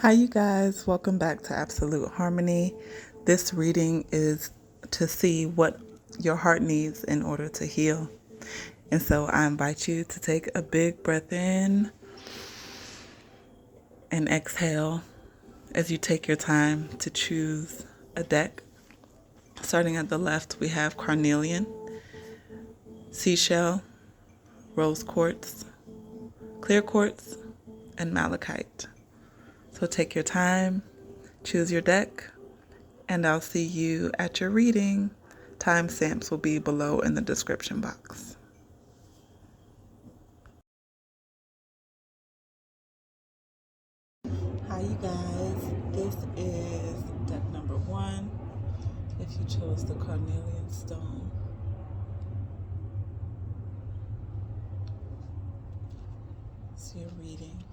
Hi, you guys. Welcome back to Absolute Harmony. This reading is to see what your heart needs in order to heal. And so I invite you to take a big breath in and exhale as you take your time to choose a deck. Starting at the left, we have Carnelian, Seashell, Rose Quartz, Clear Quartz, and Malachite. So take your time, choose your deck, and I'll see you at your reading. Timestamps will be below in the description box. Hi, you guys. This is deck number 1. If you chose the Carnelian stone, so you're reading.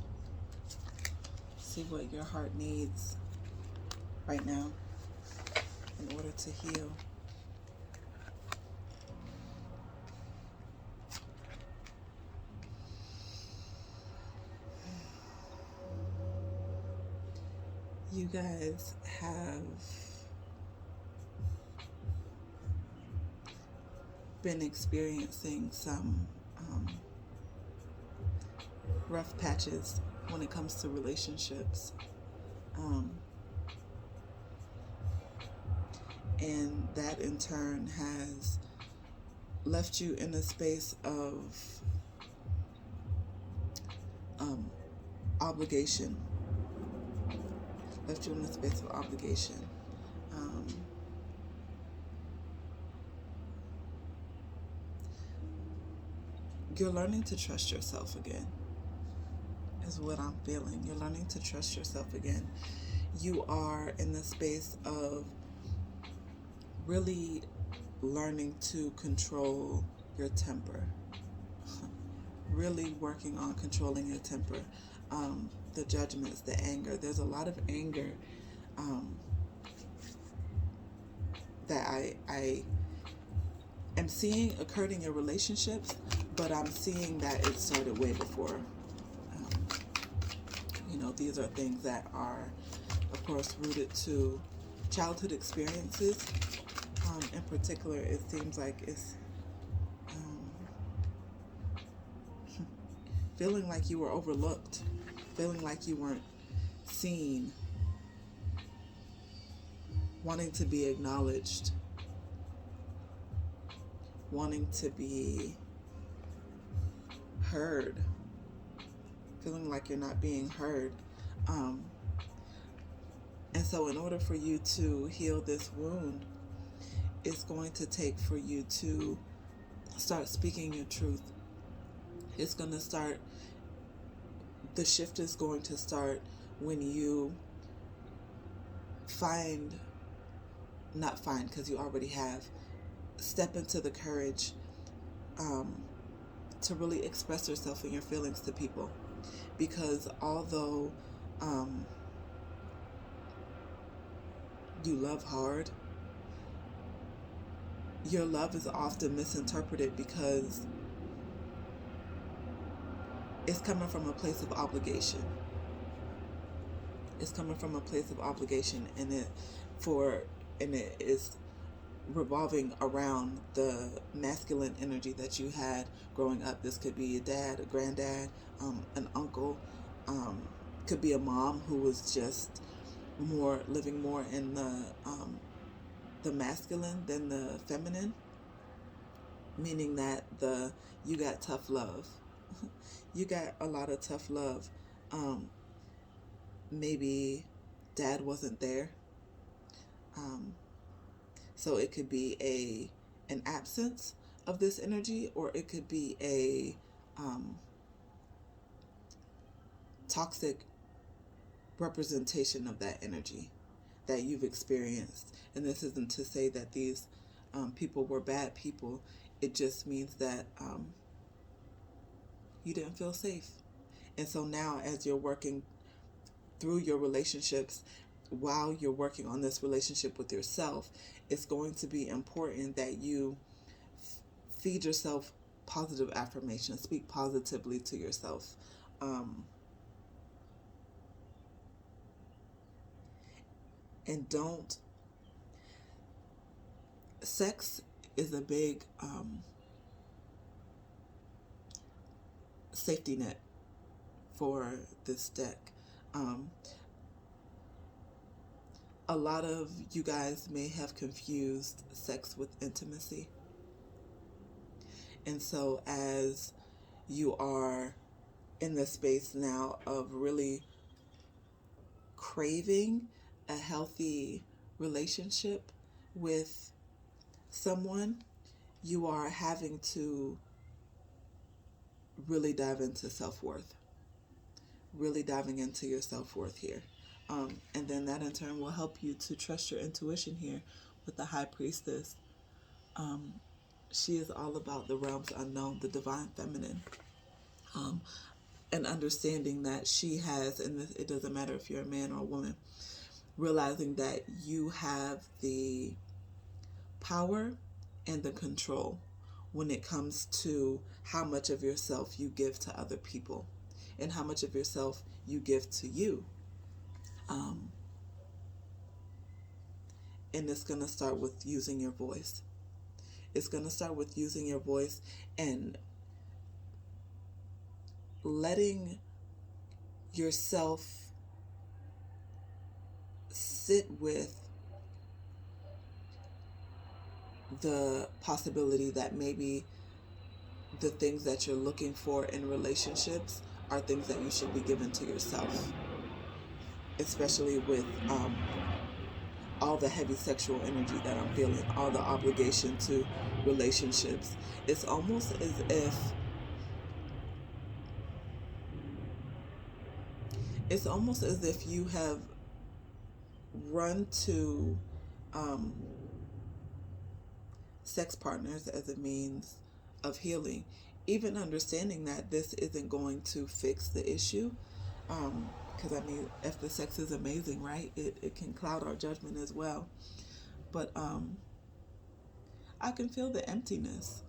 See what your heart needs right now in order to heal. You guys have been experiencing some rough patches when it comes to relationships. And that in turn has left you in a space of obligation. Left you in a space of obligation. You're learning to trust yourself again, is what I'm feeling. You're learning to trust yourself again. You are in the space of really learning to control your temper. Really working on controlling your temper. The judgments, the anger. There's a lot of anger that I am seeing occurred in your relationships, but I'm seeing that it started way before. These are things that are, of course, rooted to childhood experiences. In particular, it seems like it's feeling like you were overlooked, feeling like you weren't seen, wanting to be acknowledged, wanting to be heard, feeling like you're not being heard. And so in order for you to heal this wound, it's going to take for you to start speaking your truth. It's going to start, the shift is going to start when you because you already have, step into the courage to really express yourself and your feelings to people. Because although you love hard, your love is often misinterpreted because it's coming from a place of obligation. It's coming from a place of obligation, and it is revolving around the masculine energy that you had growing up. This could be a dad, a granddad, an uncle, could be a mom who was just living more in the masculine than the feminine, meaning that you got tough love. You got a lot of tough love. Maybe dad wasn't there. So it could be an absence of this energy, or it could be a toxic representation of that energy that you've experienced. And this isn't to say that these people were bad people. It just means that you didn't feel safe. And so now, as you're working through your relationships, while you're working on this relationship with yourself, it's going to be important that you feed yourself positive affirmations, speak positively to yourself. And don't, sex is a big safety net for this deck. A lot of you guys may have confused sex with intimacy. And so as you are in the space now of really craving a healthy relationship with someone, you are having to really dive into self-worth. Really diving into your self-worth here. And then that in turn will help you to trust your intuition here with the High Priestess. She is all about the realms unknown, the divine feminine. And understanding that she has, and it doesn't matter if you're a man or a woman, realizing that you have the power and the control when it comes to how much of yourself you give to other people and how much of yourself you give to you. And it's going to start with using your voice. It's going to start with using your voice and letting yourself sit with the possibility that maybe the things that you're looking for in relationships are things that you should be given to yourself, especially with all the heavy sexual energy that I'm feeling, all the obligation to relationships. It's almost as if you have run to sex partners as a means of healing, even understanding that this isn't going to fix the issue. Because I mean, if the sex is amazing, right, it can cloud our judgment as well. But I can feel the emptiness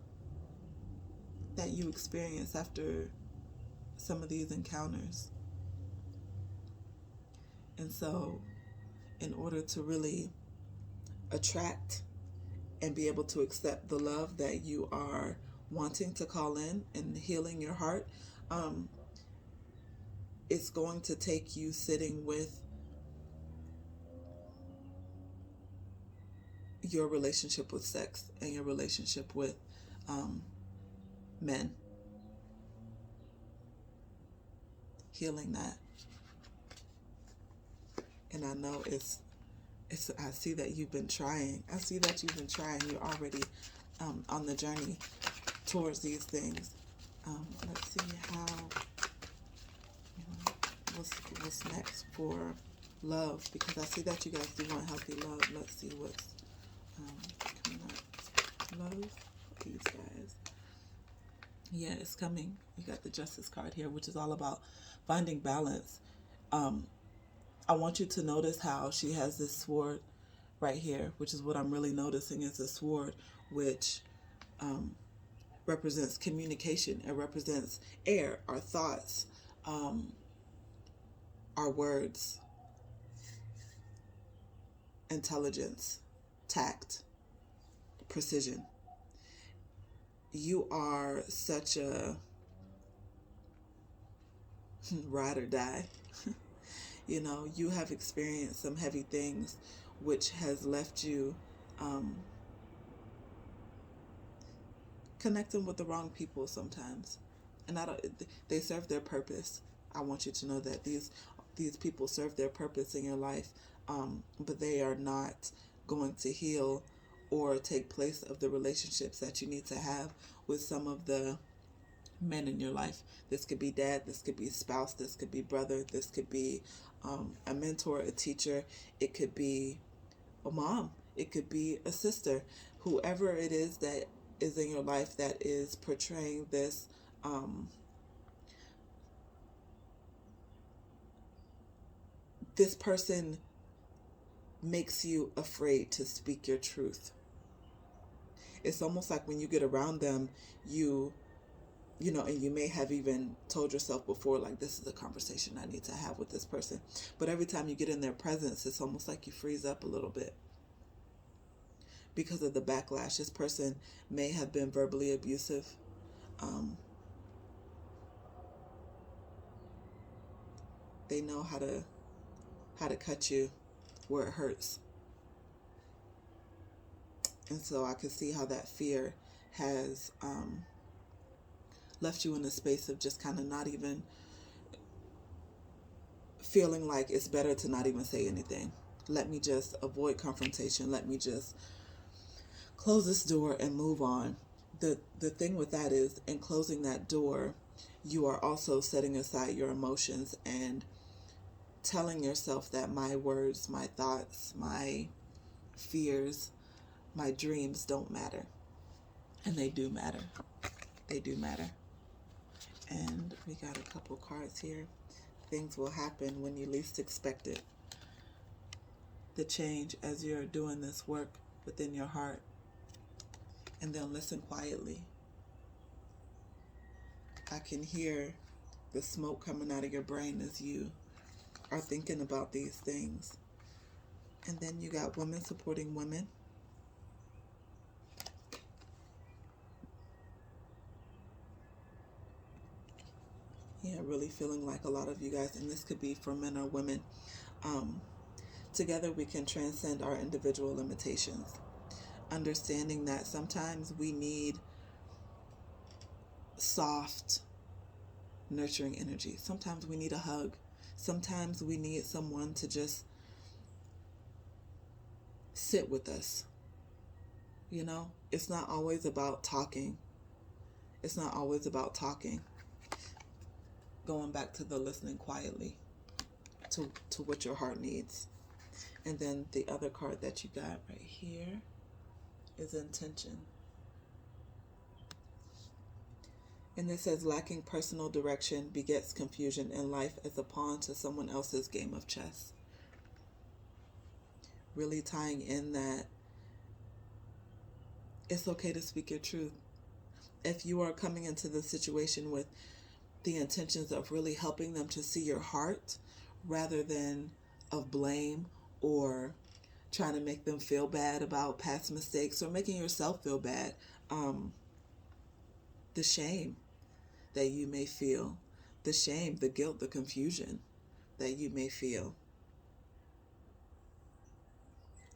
that you experience after some of these encounters. And so in order to really attract and be able to accept the love that you are wanting to call in and healing your heart, it's going to take you sitting with your relationship with sex and your relationship with men. Healing that. And I know I see that you've been trying. You're already on the journey towards these things. Let's see how, what's next for love, because I see that you guys do want healthy love. Let's see what's coming up. Love, these guys. Yeah, it's coming. You got the Justice card here, which is all about finding balance. I want you to notice how she has this sword right here, which is what I'm really noticing is a sword, which represents communication. It represents air, our thoughts, our words, intelligence, tact, precision. You are such a ride or die. You know, you have experienced some heavy things, which has left you connecting with the wrong people sometimes. And they serve their purpose. I want you to know that these people serve their purpose in your life, but they are not going to heal or take place of the relationships that you need to have with some of the men in your life. This could be dad, this could be spouse, this could be brother, this could be a mentor, a teacher, it could be a mom, it could be a sister, whoever it is that is in your life that is portraying this this person makes you afraid to speak your truth. It's almost like when you get around them, you and you may have even told yourself before, like, this is a conversation I need to have with this person. But every time you get in their presence, it's almost like you freeze up a little bit because of the backlash. This person may have been verbally abusive. They know how to cut you where it hurts. And so I could see how that fear has left you in a space of just kind of not even feeling like it's better to not even say anything. Let me just avoid confrontation. Let me just close this door and move on. The thing with that is, in closing that door, you are also setting aside your emotions and telling yourself that my words, my thoughts, my fears, my dreams don't matter. And they do matter. They do matter. And we got a couple cards here. Things will happen when you least expect it. The change as you're doing this work within your heart. And then listen quietly. I can hear the smoke coming out of your brain as you are thinking about these things. And then you got women supporting women. Yeah, really feeling like a lot of you guys, and this could be for men or women, together we can transcend our individual limitations. Understanding that sometimes we need soft, nurturing energy. Sometimes we need a hug. Sometimes we need someone to just sit with us. It's not always about talking. It's not always about talking. Going back to the listening quietly to what your heart needs. And then the other card that you got right here is intention. And it says, lacking personal direction begets confusion in life as a pawn to someone else's game of chess. Really tying in that it's okay to speak your truth. If you are coming into the situation with the intentions of really helping them to see your heart rather than of blame or trying to make them feel bad about past mistakes or making yourself feel bad, the shame that you may feel, the shame, the guilt, the confusion that you may feel.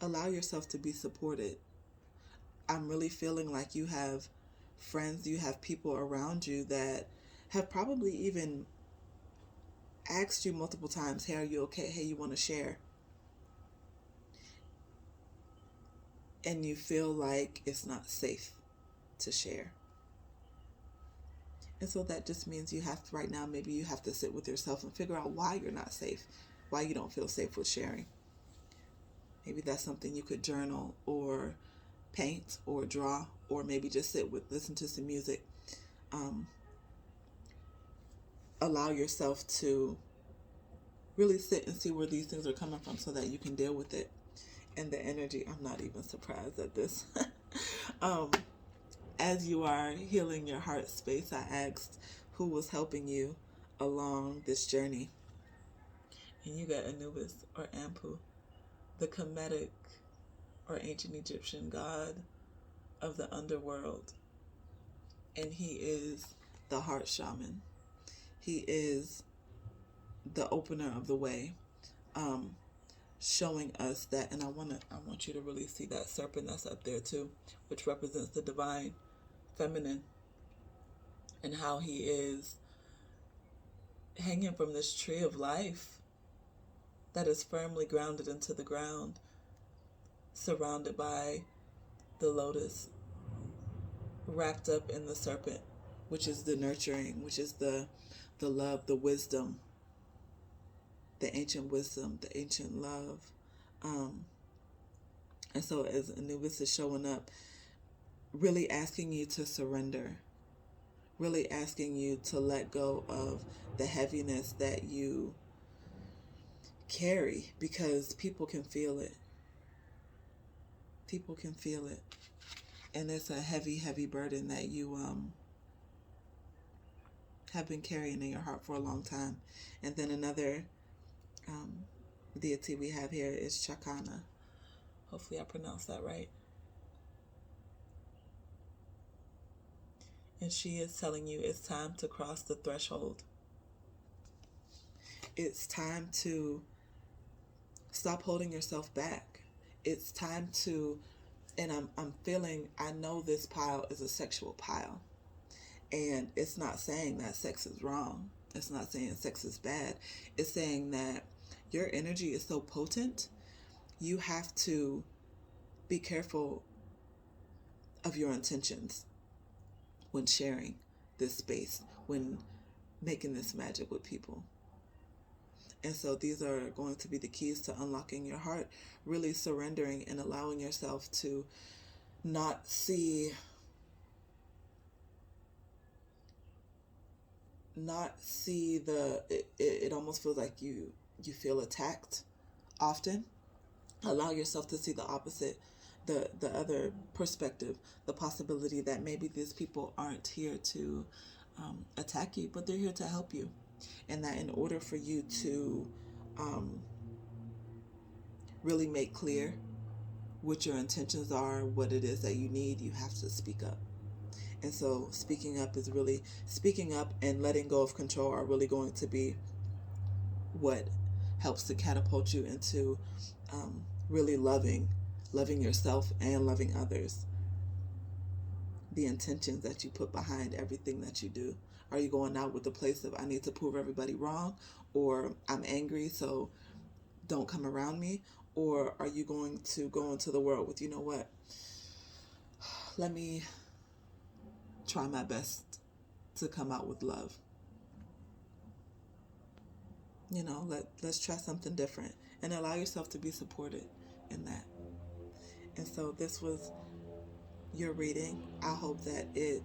Allow yourself to be supported. I'm really feeling like you have friends, you have people around you that have probably even asked you multiple times, hey, are you okay? Hey, you want to share? And you feel like it's not safe to share. And so that just means you have to, right now, maybe you have to sit with yourself and figure out why you're not safe, why you don't feel safe with sharing. Maybe that's something you could journal or paint or draw, or maybe just sit with, listen to some music. Allow yourself to really sit and see where these things are coming from so that you can deal with it. And the energy, I'm not even surprised at this. As you are healing your heart space, I asked who was helping you along this journey. And you got Anubis or Ampu, the Kemetic or ancient Egyptian god of the underworld. And he is the heart shaman. He is the opener of the way, showing us that, and I want you to really see that serpent that's up there too, which represents the divine feminine, and how he is hanging from this tree of life that is firmly grounded into the ground, surrounded by the lotus, wrapped up in the serpent, which is the nurturing, which is the love, the wisdom, the ancient wisdom, the ancient love. And so as Anubis is showing up, really asking you to surrender, really asking you to let go of the heaviness that you carry, because people can feel it. People can feel it. And it's a heavy, heavy burden that you have been carrying in your heart for a long time. And then another deity we have here is Chakra. Hopefully I pronounced that right. And she is telling you it's time to cross the threshold. It's time to stop holding yourself back. It's time to, and I'm feeling, I know this pile is a sexual pile. And it's not saying that sex is wrong. It's not saying sex is bad. It's saying that your energy is so potent, you have to be careful of your intentions when sharing this space, when making this magic with people. And so these are going to be the keys to unlocking your heart, really surrendering and allowing yourself to not see it almost feels like you feel attacked often. Allow yourself to see the opposite, the other perspective, the possibility that maybe these people aren't here to attack you, but they're here to help you. And that in order for you to really make clear what your intentions are, what it is that you need, you have to speak up. And so speaking up and letting go of control are really going to be what helps to catapult you into really loving yourself and loving others. The intentions that you put behind everything that you do. Are you going out with the place of I need to prove everybody wrong, or I'm angry so don't come around me? Or are you going to go into the world with, you know what, let me try my best to come out with love. Let's try something different and allow yourself to be supported in that. And so this was your reading. I hope that it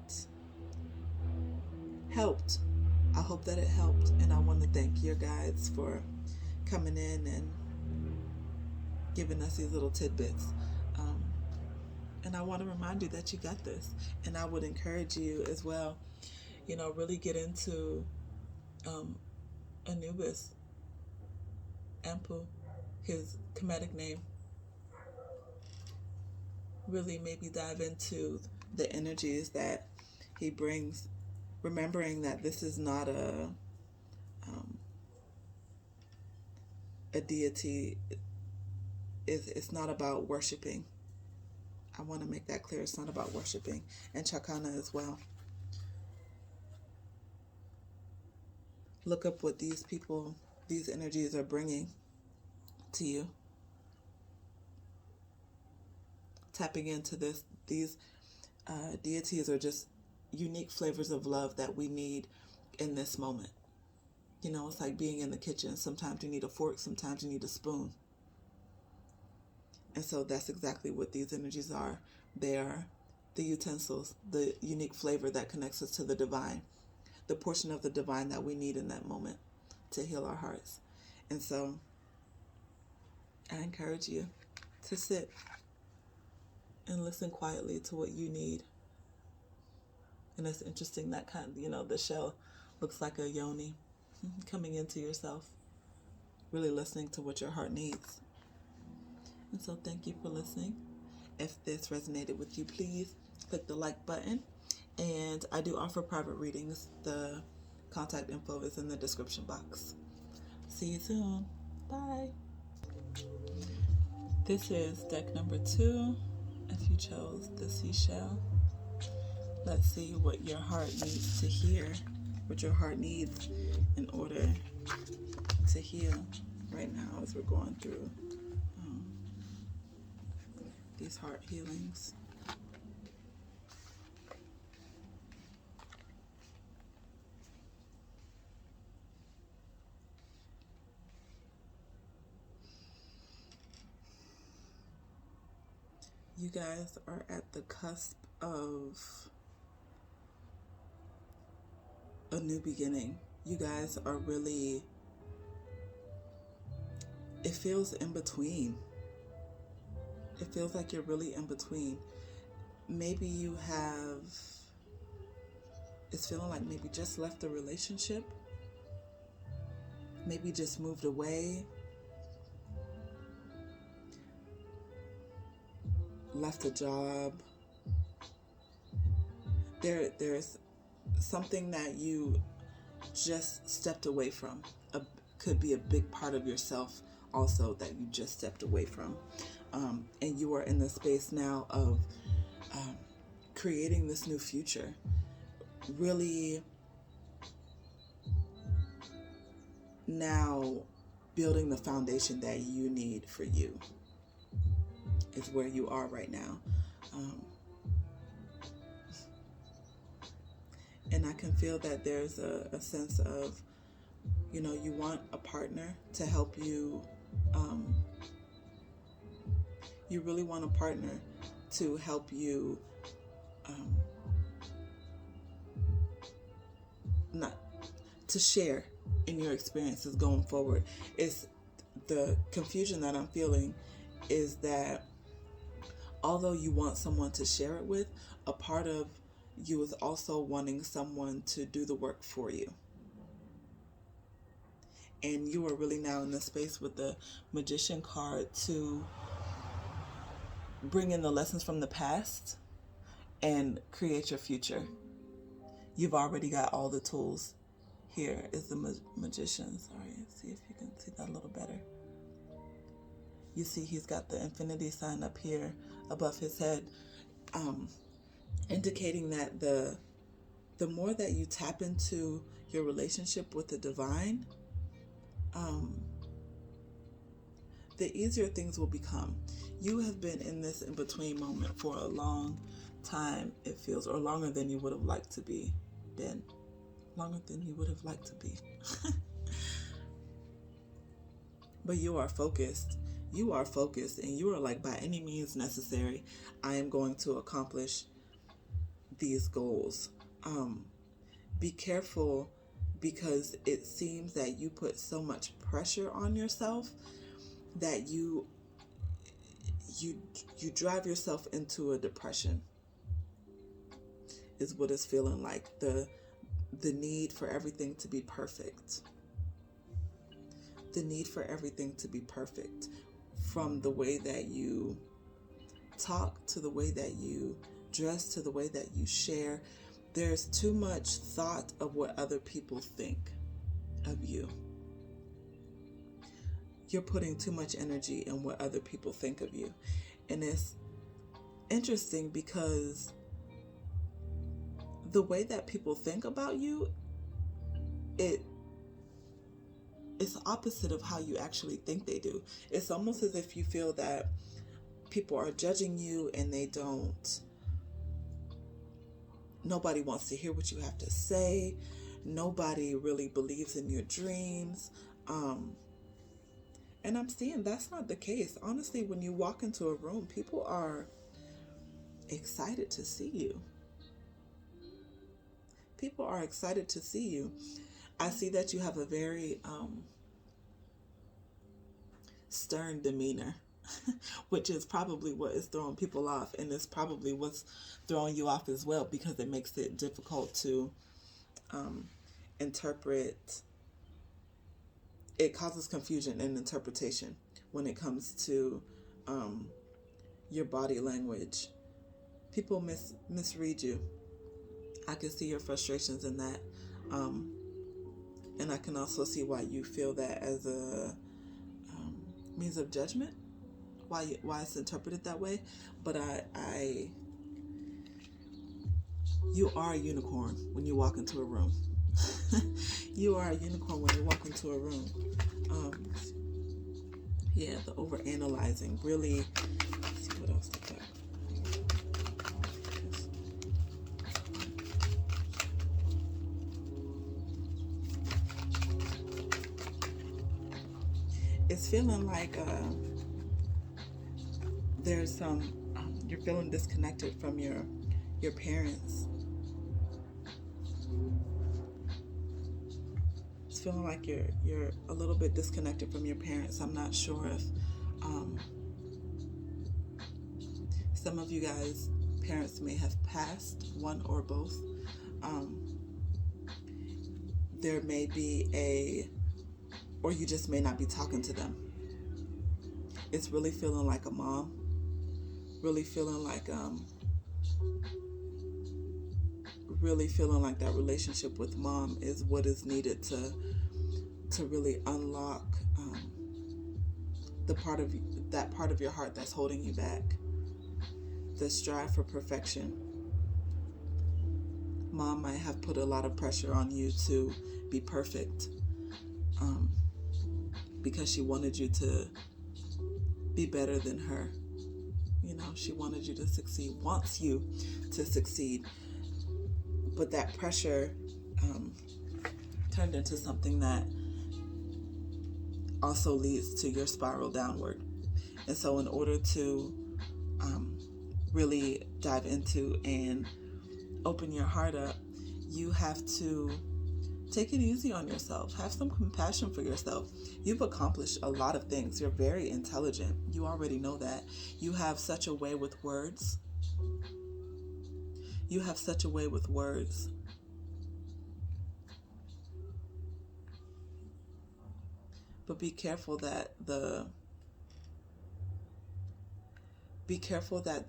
helped. And I want to thank your guides for coming in and giving us these little tidbits. And I want to remind you that you got this. And I would encourage you as well, really get into Anubis, Ampu, his Kemetic name. Really maybe dive into the energies that he brings, remembering that this is not a deity. It's not about worshiping. I want to make that clear. It's not about worshiping. And Chakra as well. Look up what these energies are bringing to you. Tapping into these deities are just unique flavors of love that we need in this moment. It's like being in the kitchen. Sometimes you need a fork, sometimes you need a spoon. And so that's exactly what these energies are. They are the utensils, the unique flavor that connects us to the divine, the portion of the divine that we need in that moment to heal our hearts. And so I encourage you to sit and listen quietly to what you need. And it's interesting that the shell looks like a yoni coming into yourself, really listening to what your heart needs. And so thank you for listening. If this resonated with you, please click the like button. And I do offer private readings. The contact info is in the description box. See you soon. Bye. This is deck number 2. If you chose the Seashell, let's see what your heart needs to hear, what your heart needs in order to heal right now as we're going through these heart healings. You guys are at the cusp of a new beginning. You guys are really, it feels in between. It feels like you're really in between. Maybe you have is feeling like maybe just left the relationship, maybe just moved away, left a job. There's something that you just stepped away from. Could be a big part of yourself also that you just stepped away from. And you are in the space now of creating this new future. Really now building the foundation that you need for you is where you are right now. And I can feel that there's a sense of, you want a partner to help you. You really want a partner to help you not to share in your experiences going forward. It's the confusion that I'm feeling is that although you want someone to share it with, a part of you is also wanting someone to do the work for you. And you are really now in the space with the Magician card to bring in the lessons from the past and create your future. You've already got all the tools. Here is the Magician. Sorry, see if you can see that a little better. You see he's got the infinity sign up here above his head, indicating that the more that you tap into your relationship with the divine, the easier things will become. You have been in this in-between moment for a long time, it feels, or longer than you would have liked to be. Longer than you would have liked to be. But you are focused. You are focused, and you are like, by any means necessary, I am going to accomplish these goals. Be careful, because it seems that you put so much pressure on yourself that you drive yourself into a depression, is what it's feeling like. The need for everything to be perfect. The need for everything to be perfect. From the way that you talk, to the way that you dress, to the way that you share. There's too much thought of what other people think of you. You're putting too much energy in what other people think of you. And it's interesting because the way that people think about you, it's opposite of how you actually think they do. It's almost as if you feel that people are judging you and nobody wants to hear what you have to say. Nobody really believes in your dreams. And I'm seeing that's not the case. Honestly, when you walk into a room, people are excited to see you. People are excited to see you. I see that you have a very stern demeanor, which is probably what is throwing people off, and it's probably what's throwing you off as well, because it makes it difficult to interpret. It causes confusion in interpretation when it comes to your body language. People misread you. I can see your frustrations in that. And I can also see why you feel that as a means of judgment, why it's interpreted that way. But you are a unicorn when you walk into a room. You are a unicorn when you walk into a room. Yeah, the overanalyzing really. Let's see what else they got. It's feeling like there's some. You're feeling disconnected from your parents. It's feeling like you're a little bit disconnected from your parents. I'm not sure if some of you guys' parents may have passed, one or both. there may be or you just may not be talking to them. It's really feeling like a mom, really feeling like that relationship with mom is what is needed to really unlock that part of your heart that's holding you back. The strive for perfection. Mom might have put a lot of pressure on you to be perfect, because she wanted you to be better than her. She wanted you to succeed, wants you to succeed. But that pressure turned into something that also leads to your spiral downward. And so in order to really dive into and open your heart up, you have to take it easy on yourself. Have some compassion for yourself. You've accomplished a lot of things. You're very intelligent. You already know that. You have such a way with words. But be careful that the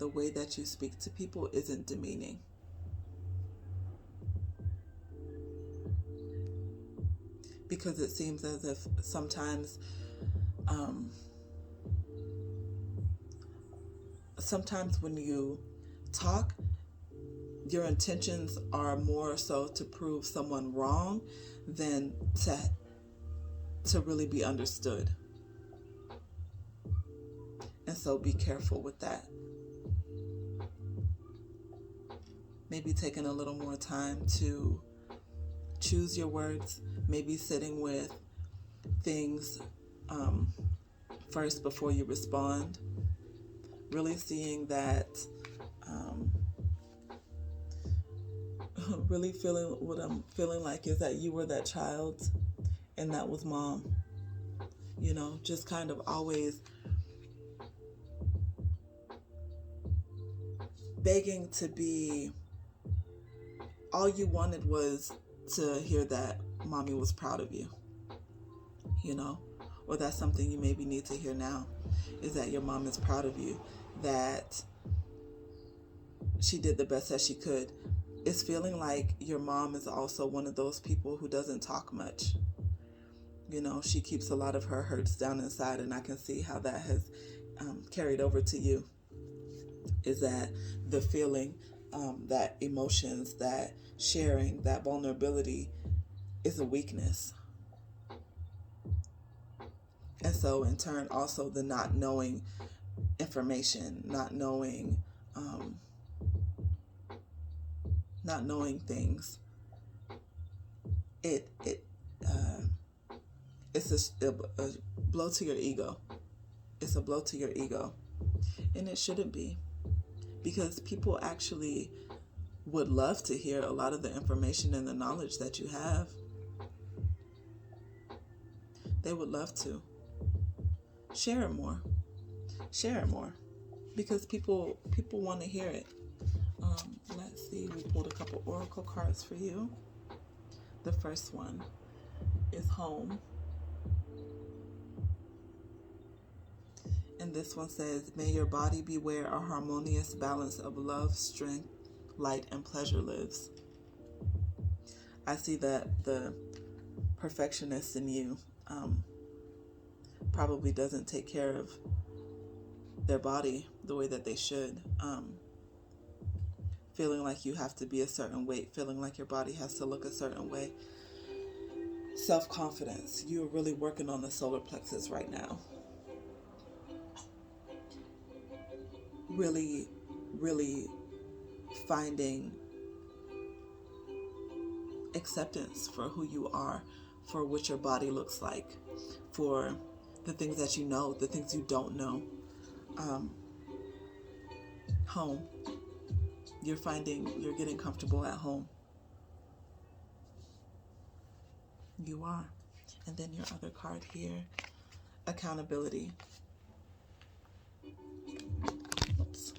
way that you speak to people isn't demeaning. Because it seems as if sometimes when you talk, your intentions are more so to prove someone wrong than to really be understood. And so be careful with that. Maybe taking a little more time to choose your words, maybe sitting with things first before you respond. Really seeing that, really feeling what I'm feeling like is that you were that child and that was mom. Just kind of always begging to be, all you wanted was to hear that mommy was proud of you, or that's something you maybe need to hear now, is that your mom is proud of you, that she did the best that she could. It's feeling like your mom is also one of those people who doesn't talk much. She keeps a lot of her hurts down inside, and I can see how that has carried over to you. Is that the feeling, that emotions, that sharing, that vulnerability is a weakness. And so in turn, also the not knowing information, not knowing things. It's a blow to your ego. It's a blow to your ego. And it shouldn't be. Because people actually would love to hear a lot of the information and the knowledge that you have. They would love to. Share it more. Because people want to hear it. Let's see, we pulled a couple oracle cards for you. The first one is home. And this one says, may your body be where a harmonious balance of love, strength, light, and pleasure lives. I see that the perfectionist in you probably doesn't take care of their body the way that they should. Feeling like you have to be a certain weight, feeling like your body has to look a certain way. Self-confidence. You're really working on the solar plexus right now. Really, really finding acceptance for who you are, for what your body looks like, for the things that you know, the things you don't know. Home. You're getting comfortable at home. You are. And then your other card here, accountability. Oops.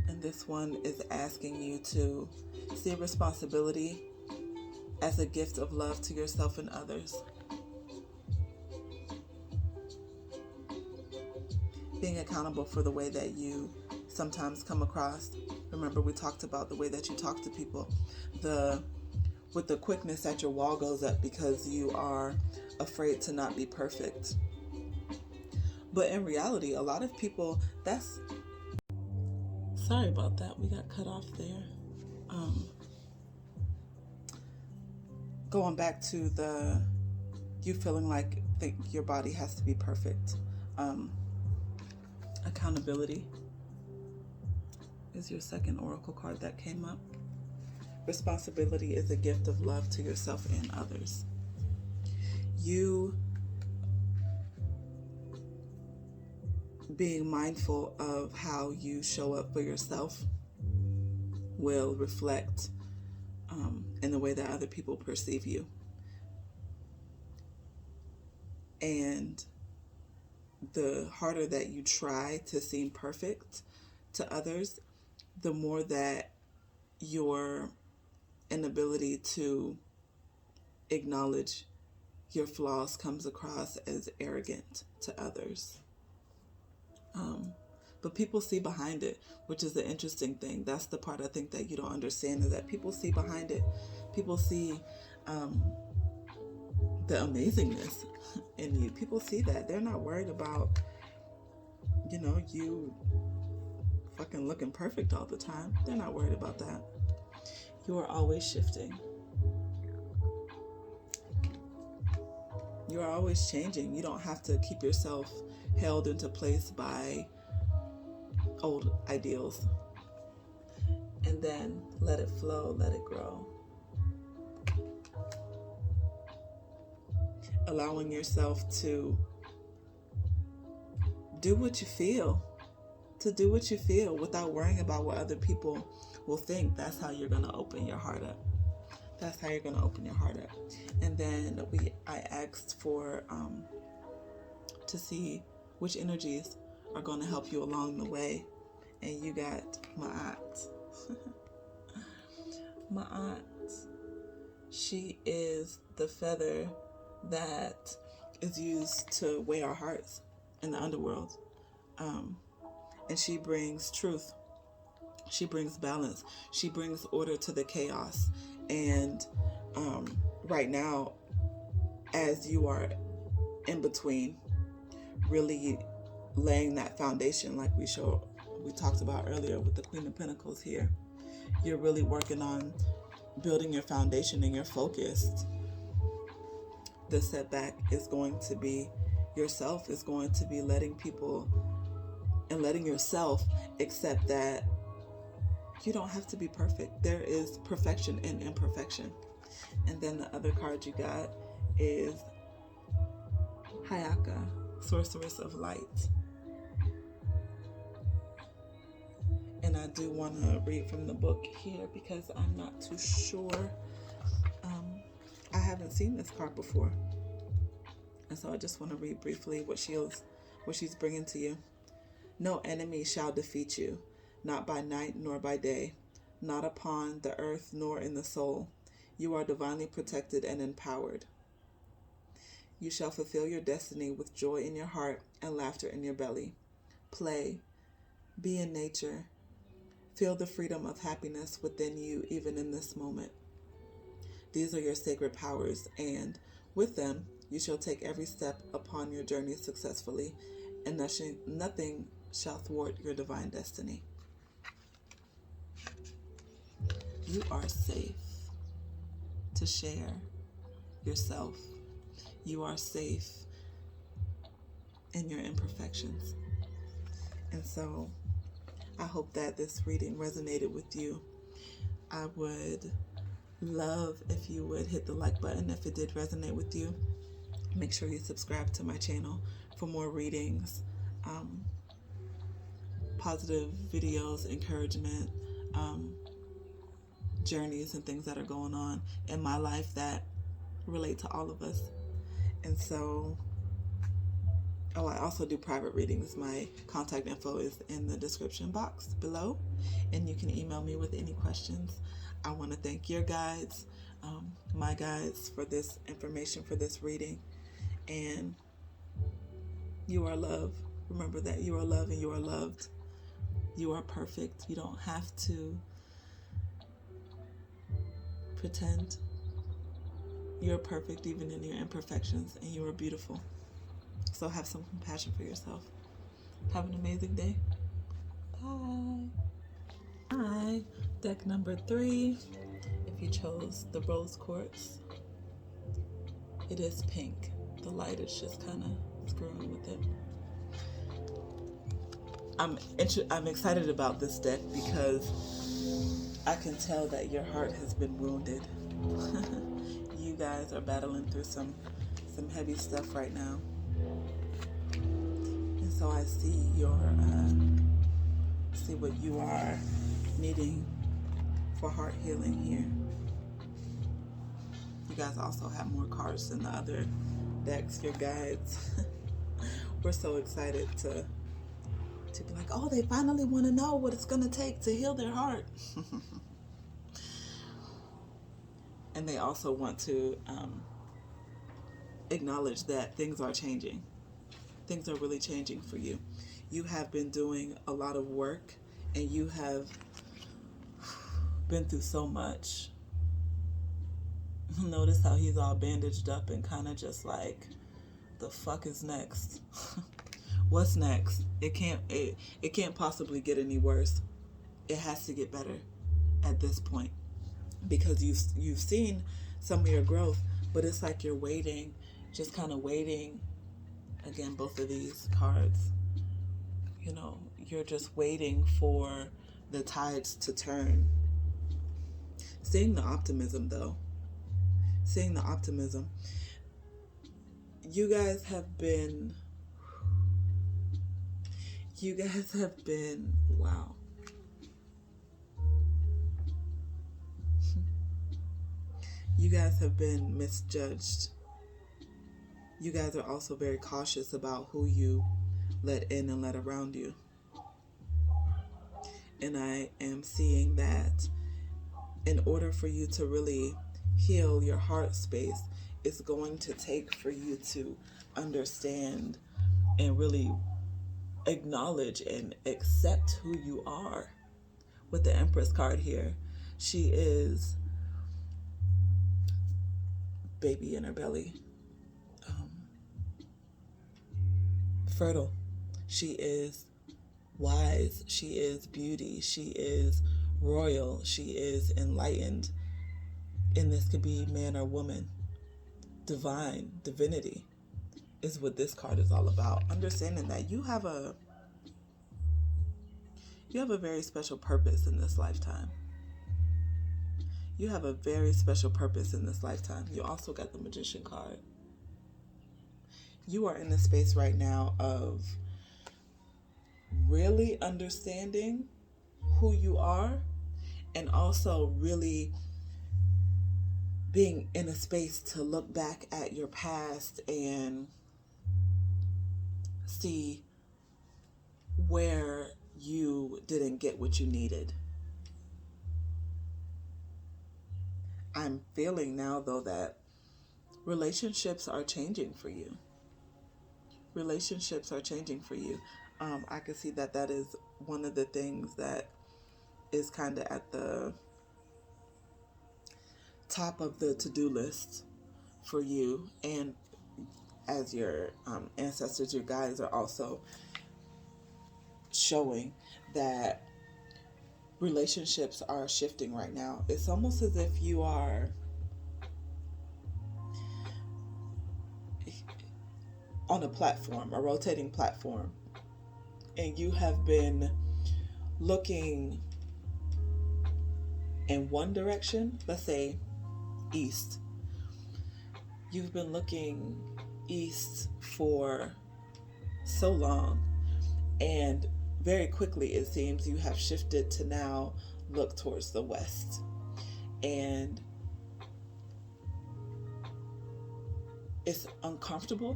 And this one is asking you to see responsibility as a gift of love to yourself and others. Being accountable for the way that you sometimes come across. Remember, we talked about the way that you talk to people. With the quickness that your wall goes up because you are afraid to not be perfect. But in reality, a lot of people, sorry about that, we got cut off there. Going back to you feeling like think your body has to be perfect. Accountability is your second oracle card that came up. Responsibility is a gift of love to yourself and others. You being mindful of how you show up for yourself will reflect in the way that other people perceive you. And the harder that you try to seem perfect to others, the more that your inability to acknowledge your flaws comes across as arrogant to others. But people see behind it, which is the interesting thing. That's the part I think that you don't understand, is that people see behind it. People see the amazingness in you. People see that. They're not worried about, you fucking looking perfect all the time. They're not worried about that. You are always shifting. You are always changing. You don't have to keep yourself held into place by old ideals. And then let it flow, let it grow. Allowing yourself to do what you feel. To do what you feel without worrying about what other people will think. That's how you're going to open your heart up. That's how you're going to open your heart up. And then I asked for to see which energies are going to help you along the way. And you got my aunt. My aunt. She is the feather that is used to weigh our hearts in the underworld. And she brings truth. She brings balance. She brings order to the chaos. And right now, as you are in between, really laying that foundation like we talked about earlier with the Queen of Pentacles here, you're really working on building your foundation and you're focused. The setback is going to be yourself, is going to be letting people and letting yourself accept that you don't have to be perfect. There is perfection in imperfection. And then the other card you got is Hayaka, Sorceress of Light. And I do want to read from the book here because I'm not too sure. I haven't seen this card before. And so I just want to read briefly what she's bringing to you. No enemy shall defeat you, not by night nor by day, not upon the earth nor in the soul. You are divinely protected and empowered. You shall fulfill your destiny with joy in your heart and laughter in your belly. Play, be in nature, feel the freedom of happiness within you even in this moment. These are your sacred powers, and with them you shall take every step upon your journey successfully, and nothing shall thwart your divine destiny. You are safe to share yourself. You are safe in your imperfections. And so I hope that this reading resonated with you. I would love if you would hit the like button if it did resonate with you. Make sure you subscribe to my channel for more readings, positive videos, encouragement, journeys and things that are going on in my life that relate to all of us. And so Oh, I also do private readings. My contact info is in the description box below, and you can email me with any questions. I want to thank your guides, my guides, for this information, for this reading. And you are love. Remember that you are love and you are loved. You are perfect. You don't have to pretend. You're perfect even in your imperfections, and you are beautiful. So have some compassion for yourself. Have an amazing day. Bye. Hi. Deck number 3. If you chose the rose quartz, it is pink. The light is just kind of screwing with it. I'm excited about this deck because I can tell that your heart has been wounded. You guys are battling through some heavy stuff right now. And so I see see what you are needing for heart healing here. You guys also have more cards than the other decks, your guides. We're so excited to be like, oh, they finally want to know what it's going to take to heal their heart. And they also want to acknowledge that things are changing. Things are really changing for you. You have been doing a lot of work, and you have been through so much. Notice how he's all bandaged up and kind of just like, the fuck is next? What's next? It can't possibly get any worse. It has to get better at this point, because you've seen some of your growth, but it's like you're waiting, just kind of waiting. Again, both of these cards, you're just waiting for the tides to turn. Seeing the optimism, though. Seeing the optimism. You guys have been, wow. You guys have been misjudged. You guys are also very cautious about who you let in and let around you. And I am seeing that in order for you to really heal your heart space, it's going to take for you to understand and really acknowledge and accept who you are. With the Empress card here, she is baby in her belly, fertile. She is wise. She is beauty. She is royal. She is enlightened. And this could be man or woman. Divine, divinity is what this card is all about. Understanding that you have a very special purpose in this lifetime. You have a very special purpose in this lifetime. You also got the Magician card. You are in the space right now of really understanding who you are, and also really being in a space to look back at your past and see where you didn't get what you needed. I'm feeling now, though, that relationships are changing for you. Relationships are changing for you. I can see that is one of the things that is kind of at the top of the to-do list for you. And as your ancestors, your guides are also showing that relationships are shifting right now. It's almost as if you are on a platform, a rotating platform, and you have been looking in one direction, let's say east. You've been looking east for so long, and very quickly it seems you have shifted to now look towards the west. And it's uncomfortable.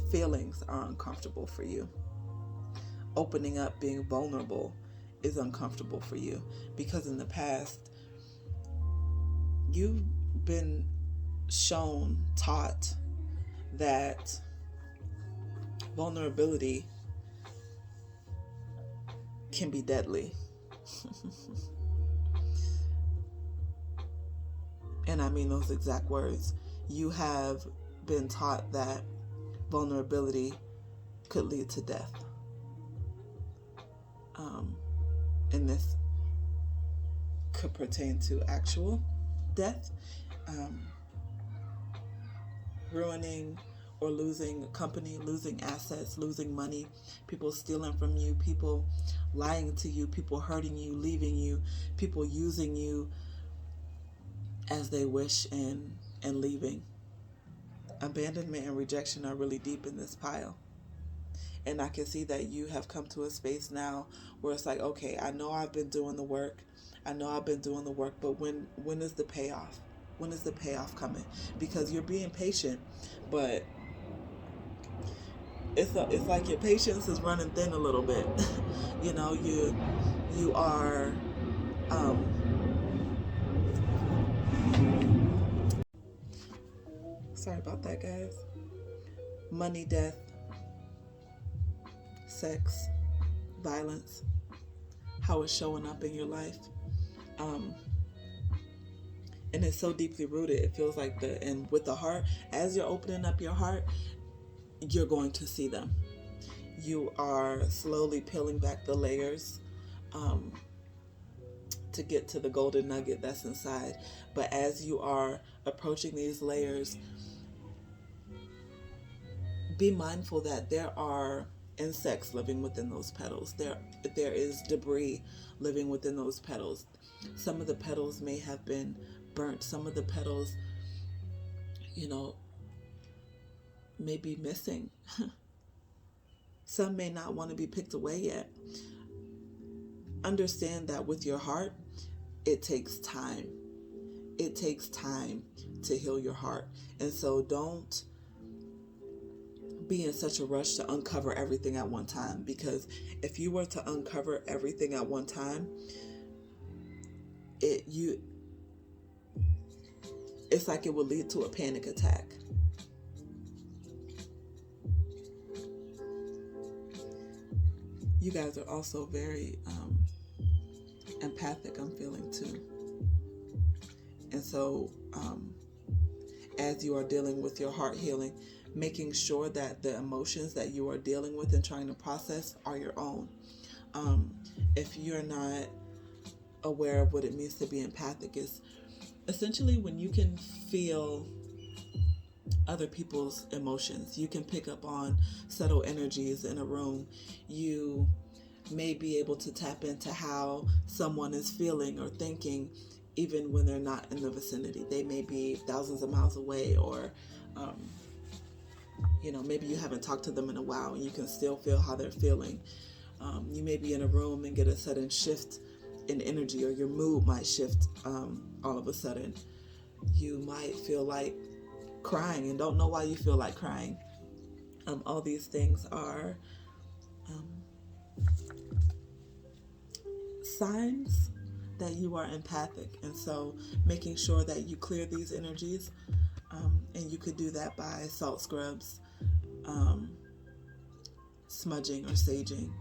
feelings are uncomfortable for you. Opening up, being vulnerable is uncomfortable for you, because in the past you've been taught that vulnerability can be deadly. And I mean those exact words. You have been taught that vulnerability could lead to death. And this could pertain to actual death, ruining or losing company, losing assets, losing money, people stealing from you, people lying to you, people hurting you, leaving you, people using you as they wish and leaving. Abandonment and rejection are really deep in this pile. And I can see that you have come to a space now where it's like, okay, I know I've been doing the work. But when is the payoff? When is the payoff coming? Because you're being patient, but it's like your patience is running thin a little bit. You are sorry about that, guys. Money, death, sex, violence, how it's showing up in your life. And it's so deeply rooted. It feels like and with the heart, as you're opening up your heart, you're going to see them. You are slowly peeling back the layers to get to the golden nugget that's inside. But as you are approaching these layers, be mindful that there are insects living within those petals. There is debris living within those petals. Some of the petals may have been burnt. Some of the petals, may be missing. Some may not want to be picked away yet. Understand that with your heart, it takes time. It takes time to heal your heart. And so don't be in such a rush to uncover everything at one time, because if you were to uncover everything at one time, it's like it would lead to a panic attack. You guys are also very empathic, I'm feeling too. And so as you are dealing with your heart healing, making sure that the emotions that you are dealing with and trying to process are your own. If you're not aware of what it means to be empathic, is essentially when you can feel other people's emotions. You can pick up on subtle energies in a room. You may be able to tap into how someone is feeling or thinking even when they're not in the vicinity. They may be thousands of miles away, or maybe you haven't talked to them in a while and you can still feel how they're feeling. You may be in a room and get a sudden shift in energy, or your mood might shift all of a sudden. You might feel like crying and don't know why you feel like crying. All these things are signs that you are empathic. And so making sure that you clear these energies, and you could do that by salt scrubs, smudging or saging,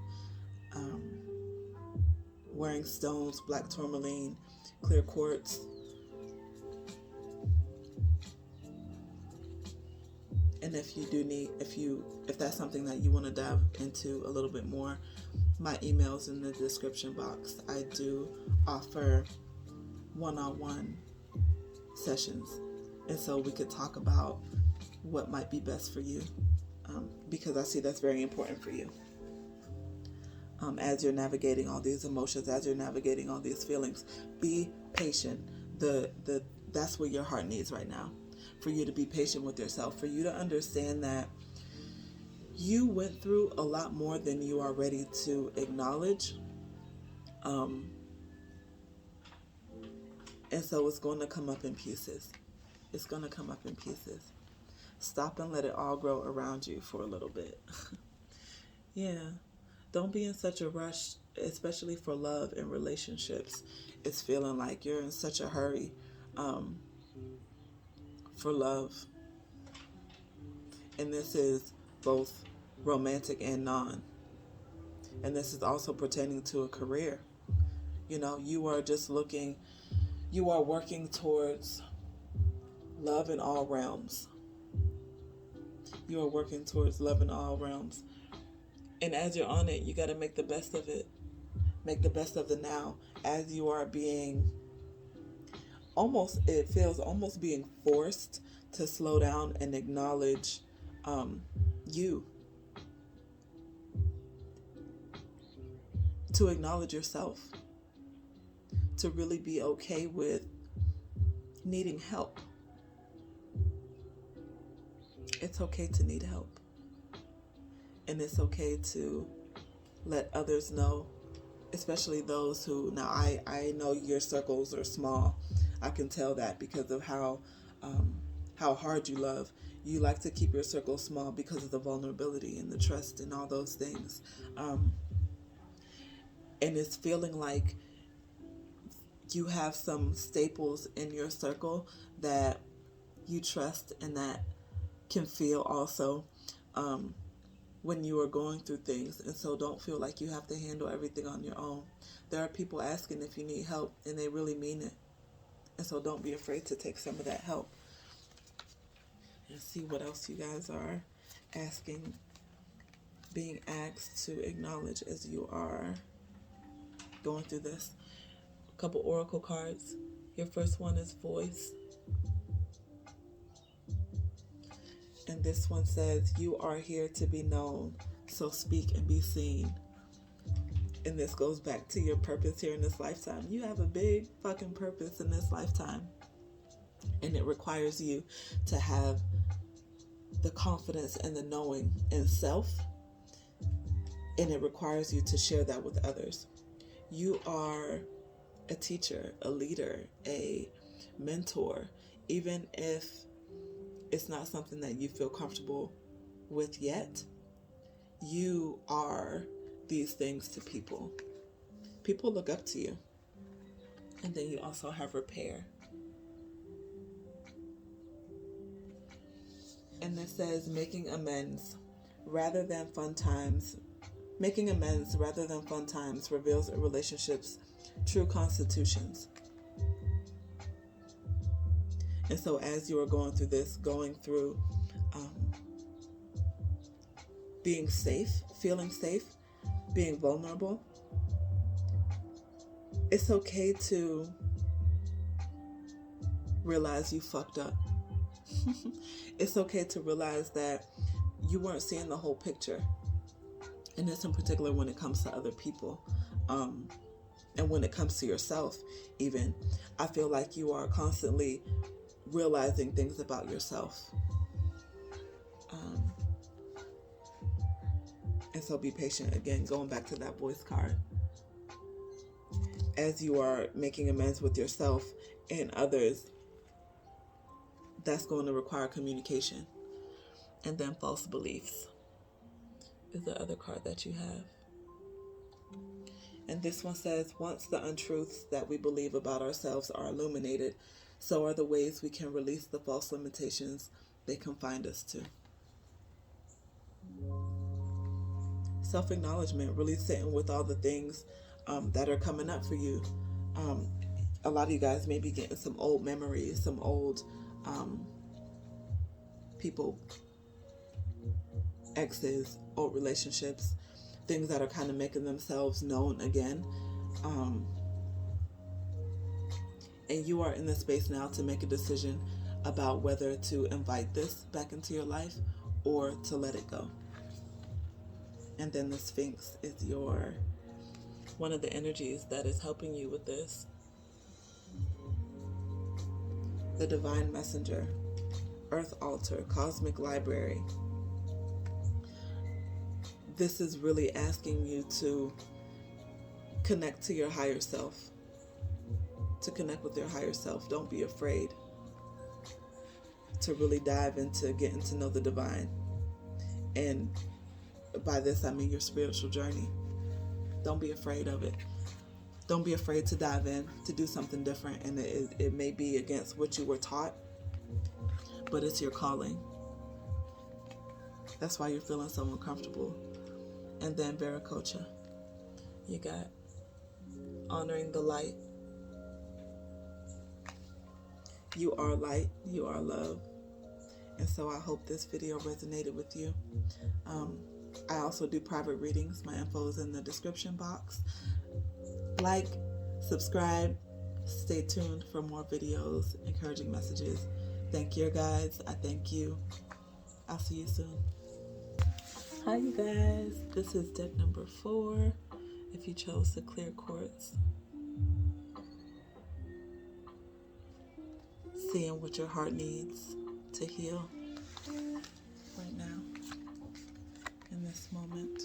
wearing stones, black tourmaline, clear quartz. And if that's something that you want to dive into a little bit more, my email's in the description box. I do offer one-on-one sessions, and so we could talk about what might be best for you, because I see that's very important for you. As you're navigating all these emotions, as you're navigating all these feelings, be patient. That's what your heart needs right now. For you to be patient with yourself, for you to understand that you went through a lot more than you are ready to acknowledge. And so it's going to come up in pieces. It's going to come up in pieces. Stop and let it all grow around you for a little bit. Yeah. Don't be in such a rush, especially for love and relationships. It's feeling like you're in such a hurry um, for love. And this is both romantic and non. And this is also pertaining to a career. You know, you are working towards love in all realms. You are working towards love in all realms. And as you're on it, you got to make the best of it. Make the best of the now. As you are being it feels almost being forced to slow down and acknowledge you. To acknowledge yourself. To really be okay with needing help. It's okay to need help. And it's okay to let others know, especially those who, now I know your circles are small. I can tell that because of how hard you love. You like to keep your circle small because of the vulnerability and the trust and all those things. And it's feeling like you have some staples in your circle that you trust and that can feel also when you are going through things. And so don't feel like you have to handle everything on your own. There are people asking if you need help, and they really mean it. And so don't be afraid to take some of that help. And see what else you guys are asking, being asked to acknowledge as you are going through this. A couple oracle cards. Your first one is voice. And this one says, you are here to be known, so speak and be seen. And this goes back to your purpose here in this lifetime. You have a big fucking purpose in this lifetime. And it requires you to have the confidence and the knowing in self. And it requires you to share that with others. You are a teacher, a leader, a mentor, even if it's not something that you feel comfortable with yet. You are these things to people. People look up to you. And then you also have repair. And this says making amends rather than fun times. Making amends rather than fun times reveals a relationship's true constitutions. And so as you are going through this, going through being safe, feeling safe, being vulnerable, it's okay to realize you fucked up. It's okay to realize that you weren't seeing the whole picture. And this in particular when it comes to other people. And when it comes to yourself, even, I feel like you are constantly realizing things about yourself. And so be patient. Again, going back to that voice card. As you are making amends with yourself and others, that's going to require communication. And then false beliefs is the other card that you have. And this one says, once the untruths that we believe about ourselves are illuminated, so are the ways we can release the false limitations they confine us to. Self-acknowledgement, really sitting with all the things that are coming up for you. A lot of you guys may be getting some old memories, some old people, exes, old relationships, things that are kind of making themselves known again. And you are in the space now to make a decision about whether to invite this back into your life or to let it go. And then the Sphinx is one of the energies that is helping you with this. The Divine Messenger, Earth Altar, Cosmic Library. This is really asking you to connect to your higher self. To connect with your higher self. Don't be afraid. to really dive into getting to know the divine. And by this, I mean your spiritual journey. Don't be afraid of it. Don't be afraid to dive in, to do something different. And it may be against what you were taught, but it's your calling. That's why you're feeling so uncomfortable. And then Viracocha, you got honoring the light. You are light, you are love. And so I hope this video resonated with you. I also do private readings. My info is in the description box. Like, subscribe, stay tuned for more videos, encouraging messages. Thank you guys. I thank you. I'll see you soon. Hi you guys. This is deck number 4. If you chose the clear quartz. Seeing what your heart needs to heal right now, in this moment.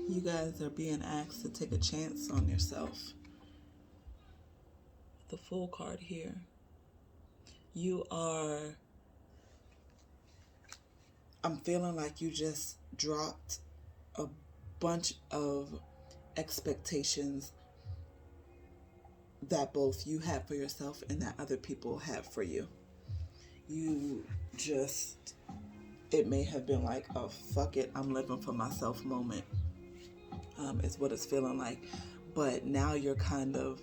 You guys are being asked to take a chance on yourself. The Fool card here. You are... I'm feeling like you just dropped a bunch of expectations that both you have for yourself and that other people have for you. You just, it may have been like a fuck it, I'm living for myself moment, is what it's feeling like. But now you're kind of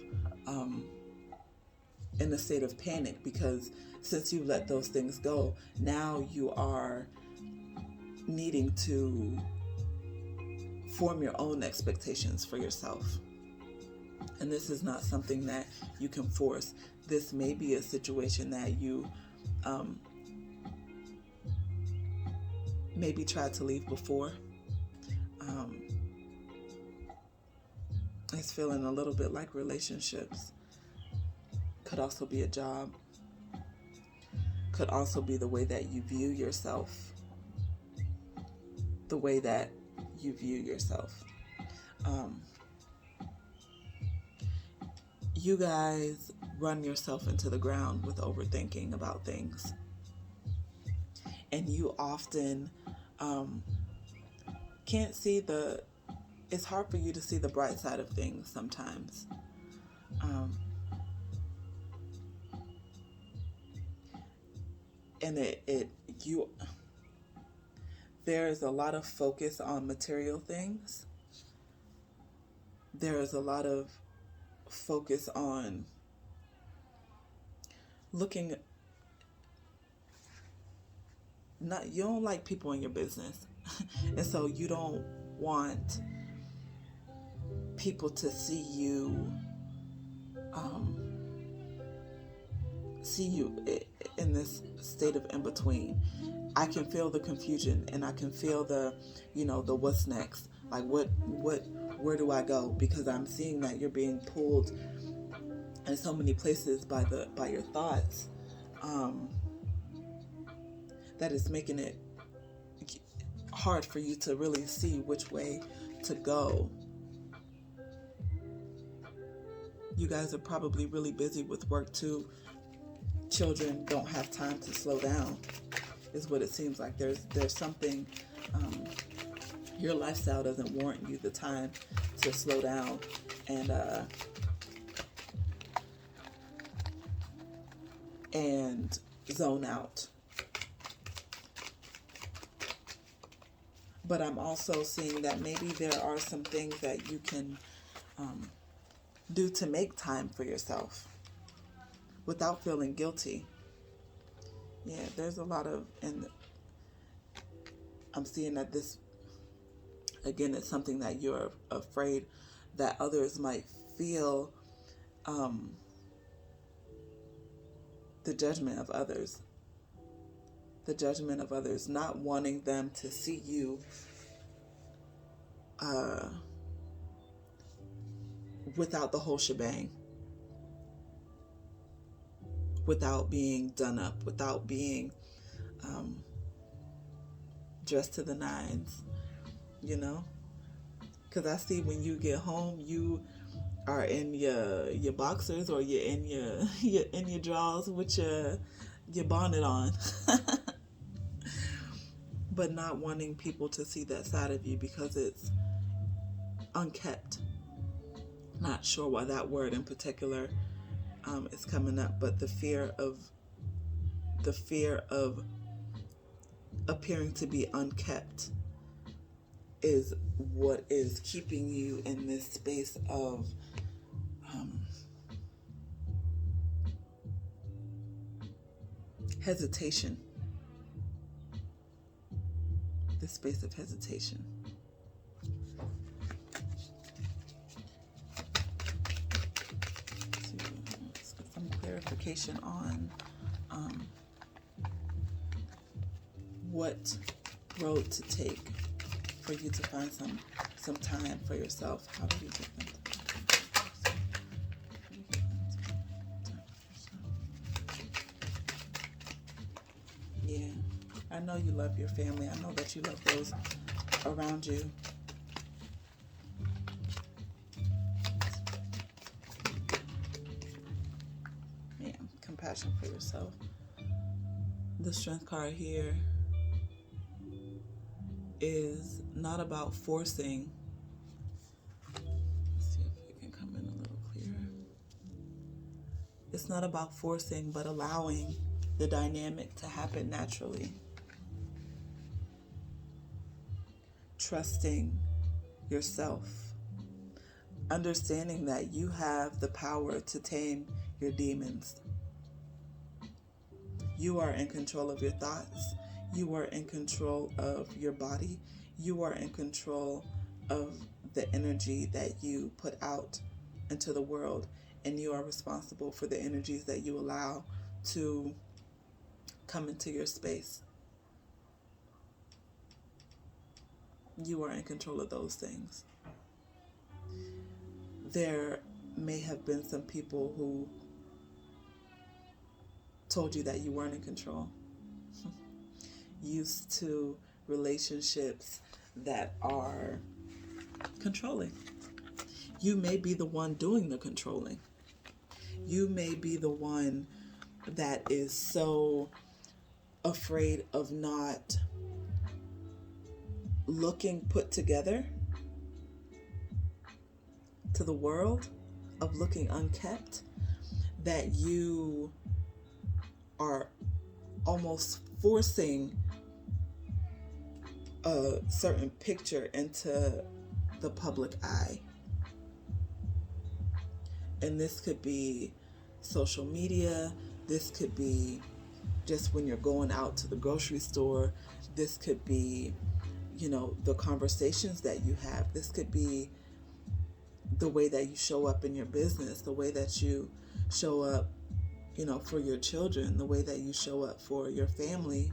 in a state of panic, because since you let those things go, now you are needing to form your own expectations for yourself. And this is not something that you can force. This may be a situation that you maybe tried to leave before. It's feeling a little bit like relationships. Could also be a job. Could also be the way that you view yourself. The way that you view yourself. You guys run yourself into the ground with overthinking about things. And you often can't see it's hard for you to see the bright side of things sometimes. And there is a lot of focus on material things. There is a lot of focus on looking. You don't like people in your business, and so you don't want people to see you in this state of in between. I can feel the confusion, and I can feel the what's next. Like where do I go? Because I'm seeing that you're being pulled in so many places by your thoughts, that is making it hard for you to really see which way to go. You guys are probably really busy with work too. Children don't have time to slow down, is what it seems like. There's something, your lifestyle doesn't warrant you the time to slow down and zone out. But I'm also seeing that maybe there are some things that you can do to make time for yourself without feeling guilty. Yeah, there's a lot of, and I'm seeing that this, again, it's something that you're afraid that others might feel, the judgment of others. The judgment of others, not wanting them to see you without the whole shebang, without being done up, without being dressed to the nines, you know? Because I see when you get home, you are in your boxers, or you're in your drawers with your bonnet on. But not wanting people to see that side of you because it's unkept. Not sure why that word in particular is coming up, but the fear of appearing to be unkept is what is keeping you in this space of hesitation. This space of hesitation. Let's get some clarification on what road to take for you to find some time for yourself. How do you get them? Yeah, I know you love your family. I know that you love those around you. Yeah, compassion for yourself. The Strength card here is not about forcing. Let's see if it can come in a little clearer. It's not about forcing, but allowing the dynamic to happen naturally. Trusting yourself. Understanding that you have the power to tame your demons. You are in control of your thoughts. You are in control of your body. You are in control of the energy that you put out into the world. And you are responsible for the energies that you allow to come into your space. You are in control of those things. There may have been some people who told you that you weren't in control. Used to relationships that are controlling. You may be the one doing the controlling. You may be the one that is so afraid of not looking put together to the world, of looking unkept, that you are almost forcing a certain picture into the public eye. And this could be social media. This could be just when you're going out to the grocery store. This could be, the conversations that you have. This could be the way that you show up in your business, the way that you show up, for your children, the way that you show up for your family.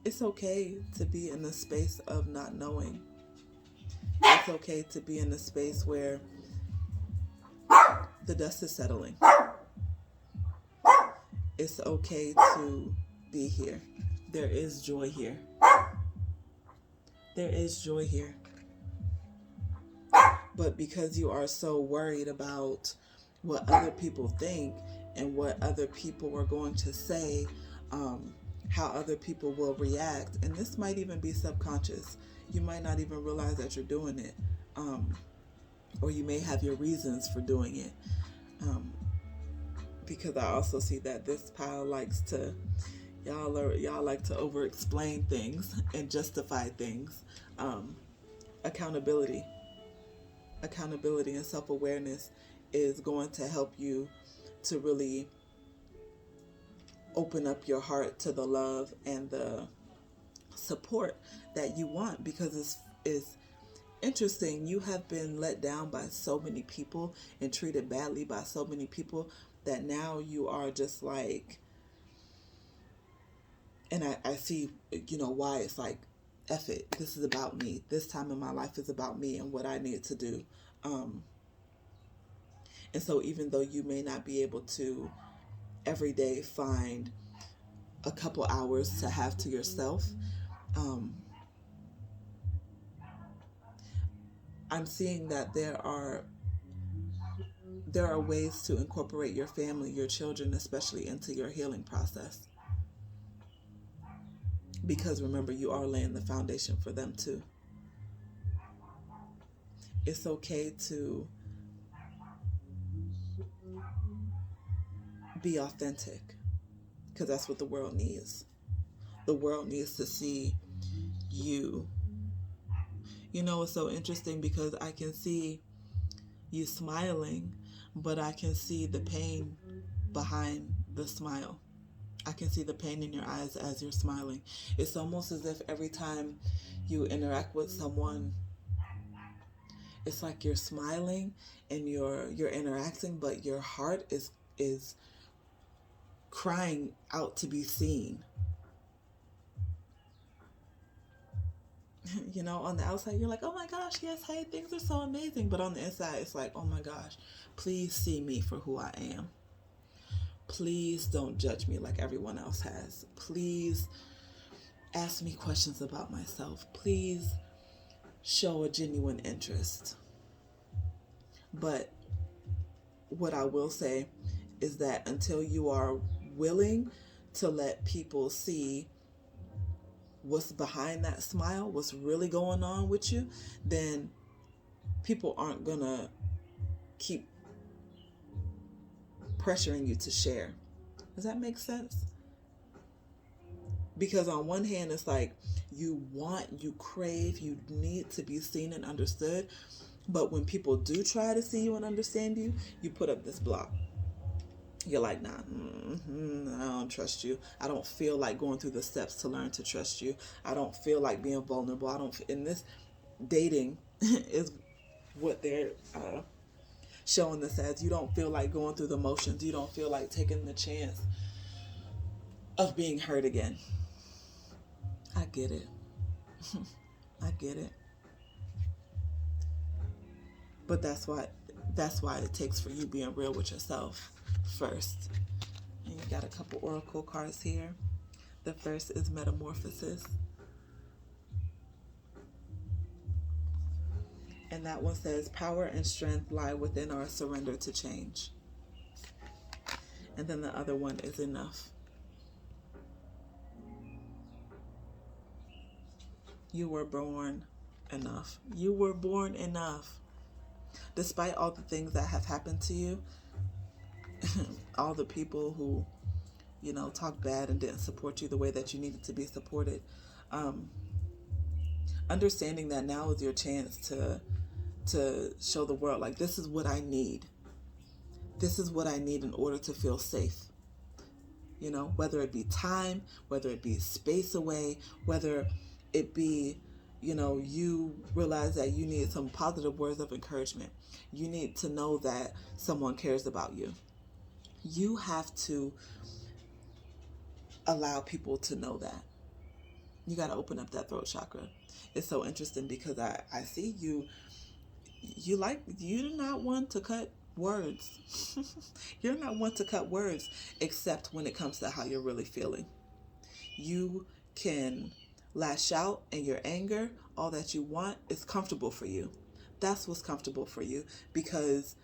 It's okay to be in the space of not knowing. It's okay to be in the space where the dust is settling. It's okay to be here. There is joy here. There is joy here. But because you are so worried about what other people think and what other people are going to say, how other people will react, and this might even be subconscious. You might not even realize that you're doing it, or you may have your reasons for doing it. Because I also see that this pile likes to, y'all like to over-explain things and justify things. Accountability and self-awareness is going to help you to really open up your heart to the love and the support that you want, because it's interesting. You have been let down by so many people and treated badly by so many people that now you are just like, and I see, why it's like, F it. This is about me. This time in my life is about me and what I need to do. And so even though you may not be able to every day find a couple hours to have to yourself. I'm seeing that there are ways to incorporate your family, your children especially, into your healing process. Because remember, you are laying the foundation for them too. It's okay to be authentic, because that's what the world needs. The world needs to see you. You know, it's so interesting because I can see you smiling, but I can see the pain behind the smile. I can see the pain in your eyes as you're smiling. It's almost as if every time you interact with someone, it's like you're smiling and you're interacting, but your heart is crying out to be seen. You know, on the outside, you're like, oh my gosh, yes, hey, things are so amazing. But on the inside, it's like, oh my gosh, please see me for who I am. Please don't judge me like everyone else has. Please ask me questions about myself. Please show a genuine interest. But what I will say is that until you are willing to let people see what's behind that smile, what's really going on with you, then people aren't gonna keep pressuring you to share. Does that make sense? Because on one hand, it's like you crave, you need to be seen and understood. But when people do try to see you and understand you, you put up this block. You're like, nah, I don't trust you. I don't feel like going through the steps to learn to trust you. I don't feel like being vulnerable. In this dating is what they're showing this as. You don't feel like going through the motions. You don't feel like taking the chance of being hurt again. I get it. I get it. But that's why it takes for you being real with yourself first. And you got a couple oracle cards here. The first is Metamorphosis. And that one says, power and strength lie within our surrender to change. And then the other one is Enough. You were born enough. You were born enough. Despite all the things that have happened to you, all the people who, you know, talked bad and didn't support you the way that you needed to be supported, understanding that now is your chance to show the world, like, this is what I need. This is what I need in order to feel safe. You know, whether it be time, whether it be space away, whether it be, you know, you realize that you need some positive words of encouragement. You need to know that someone cares about you. You have to allow people to know that. You got to open up that throat chakra. It's so interesting because I see you do not want to cut words. You're not one to cut words, except when it comes to how you're really feeling. You can lash out, and your anger, all that you want, is comfortable for you. That's what's comfortable for you, because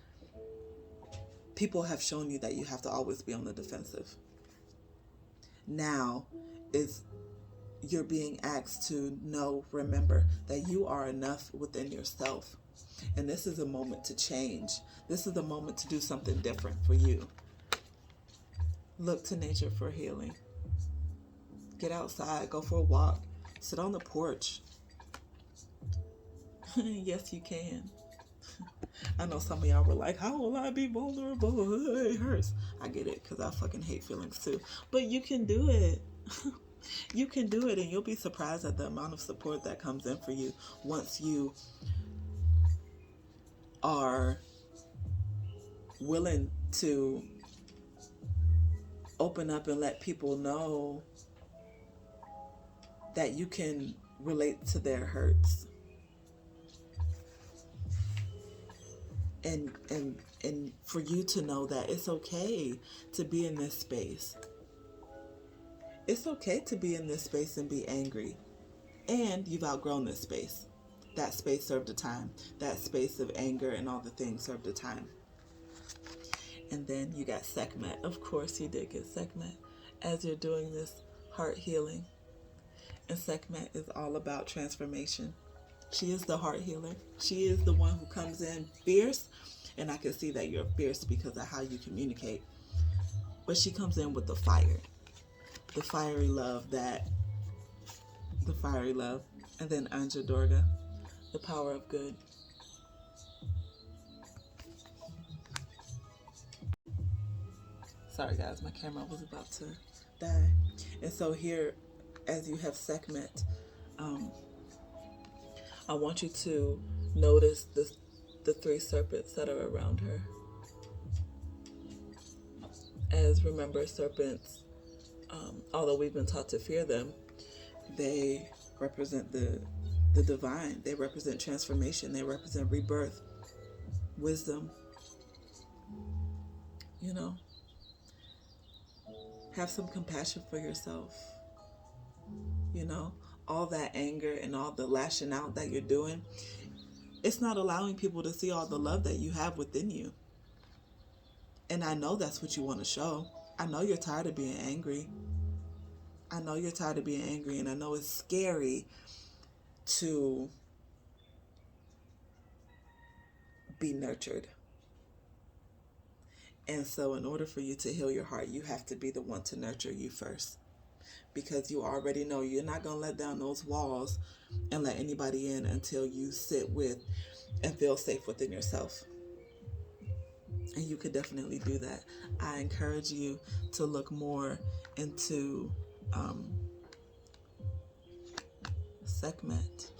people have shown you that you have to always be on the defensive. Now you're being asked to remember that you are enough within yourself. And this is a moment to change. This is a moment to do something different for you. Look to nature for healing. Get outside, go for a walk, sit on the porch. Yes, you can. I know some of y'all were like, how will I be vulnerable? It hurts. I get it, because I fucking hate feelings too. But you can do it. You can do it, and you'll be surprised at the amount of support that comes in for you once you are willing to open up and let people know that you can relate to their hurts. And and for you to know that it's okay to be in this space. It's okay to be in this space and be angry. And you've outgrown this space. That space served a time. That space of anger and all the things served a time. And then you got Sekhmet. Of course you did get Sekhmet as you're doing this heart healing. And Sekhmet is all about transformation. She is the heart healer. She is the one who comes in fierce. And I can see that you're fierce because of how you communicate. But she comes in with the fire. The fiery love. And then Anja Durga, the power of good. Sorry guys, my camera was about to die. And so here, as you have Sekhmet, I want you to notice the three serpents that are around her. As remember, serpents, although we've been taught to fear them, they represent the divine. They represent transformation. They represent rebirth, wisdom. You know, have some compassion for yourself. You know, all that anger and all the lashing out that you're doing, it's not allowing people to see all the love that you have within you. And I know that's what you want to show. I know you're tired of being angry. I know you're tired of being angry, and I know it's scary to be nurtured. And so in order for you to heal your heart, you have to be the one to nurture you first. Because you already know you're not going to let down those walls and let anybody in until you sit with and feel safe within yourself. And you could definitely do that. I encourage you to look more into Sekhmet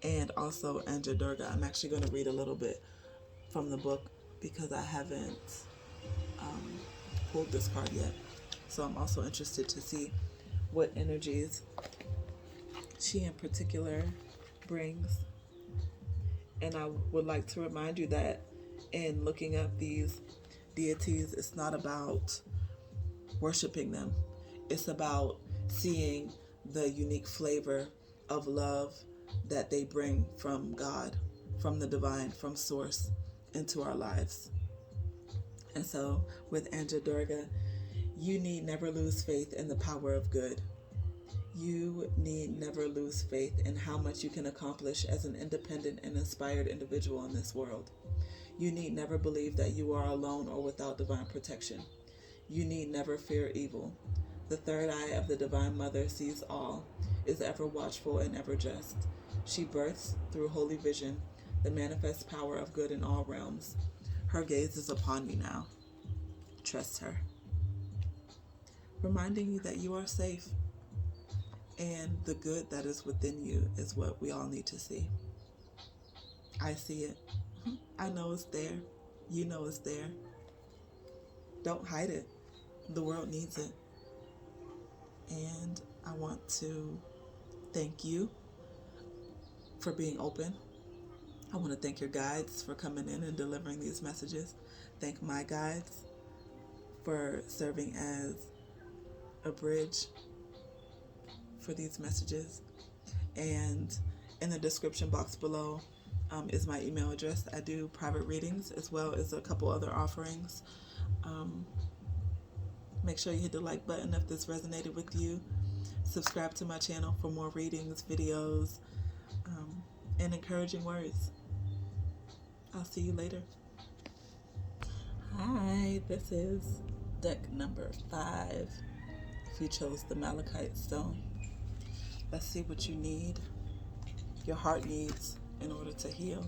and also Anja Durga. I'm actually going to read a little bit from the book because I haven't pulled this card yet. So I'm also interested to see what energies she in particular brings. And I would like to remind you that in looking up these deities, it's not about worshiping them. It's about seeing the unique flavor of love that they bring from God, from the divine, from source into our lives. And so with Anja Durga, you need never lose faith in the power of good. You need never lose faith in how much you can accomplish as an independent and inspired individual in this world. You need never believe that you are alone or without divine protection. You need never fear evil. The third eye of the Divine Mother sees all, is ever watchful and ever just. She births through holy vision the manifest power of good in all realms. Her gaze is upon you now. Trust her. Reminding you that you are safe, and the good that is within you is what we all need to see. I see it. I know it's there. You know it's there. Don't hide it. The world needs it. And I want to thank you for being open. I want to thank your guides for coming in and delivering these messages. Thank my guides for serving as a bridge for these messages. And in the description box below is my email address. I do private readings as well as a couple other offerings. Make sure you hit the like button if this resonated with you. Subscribe to my channel for more readings, videos, and encouraging words. I'll see you later. Hi, this is deck number 5. If you chose the Malachite stone, let's see what you need, your heart needs in order to heal.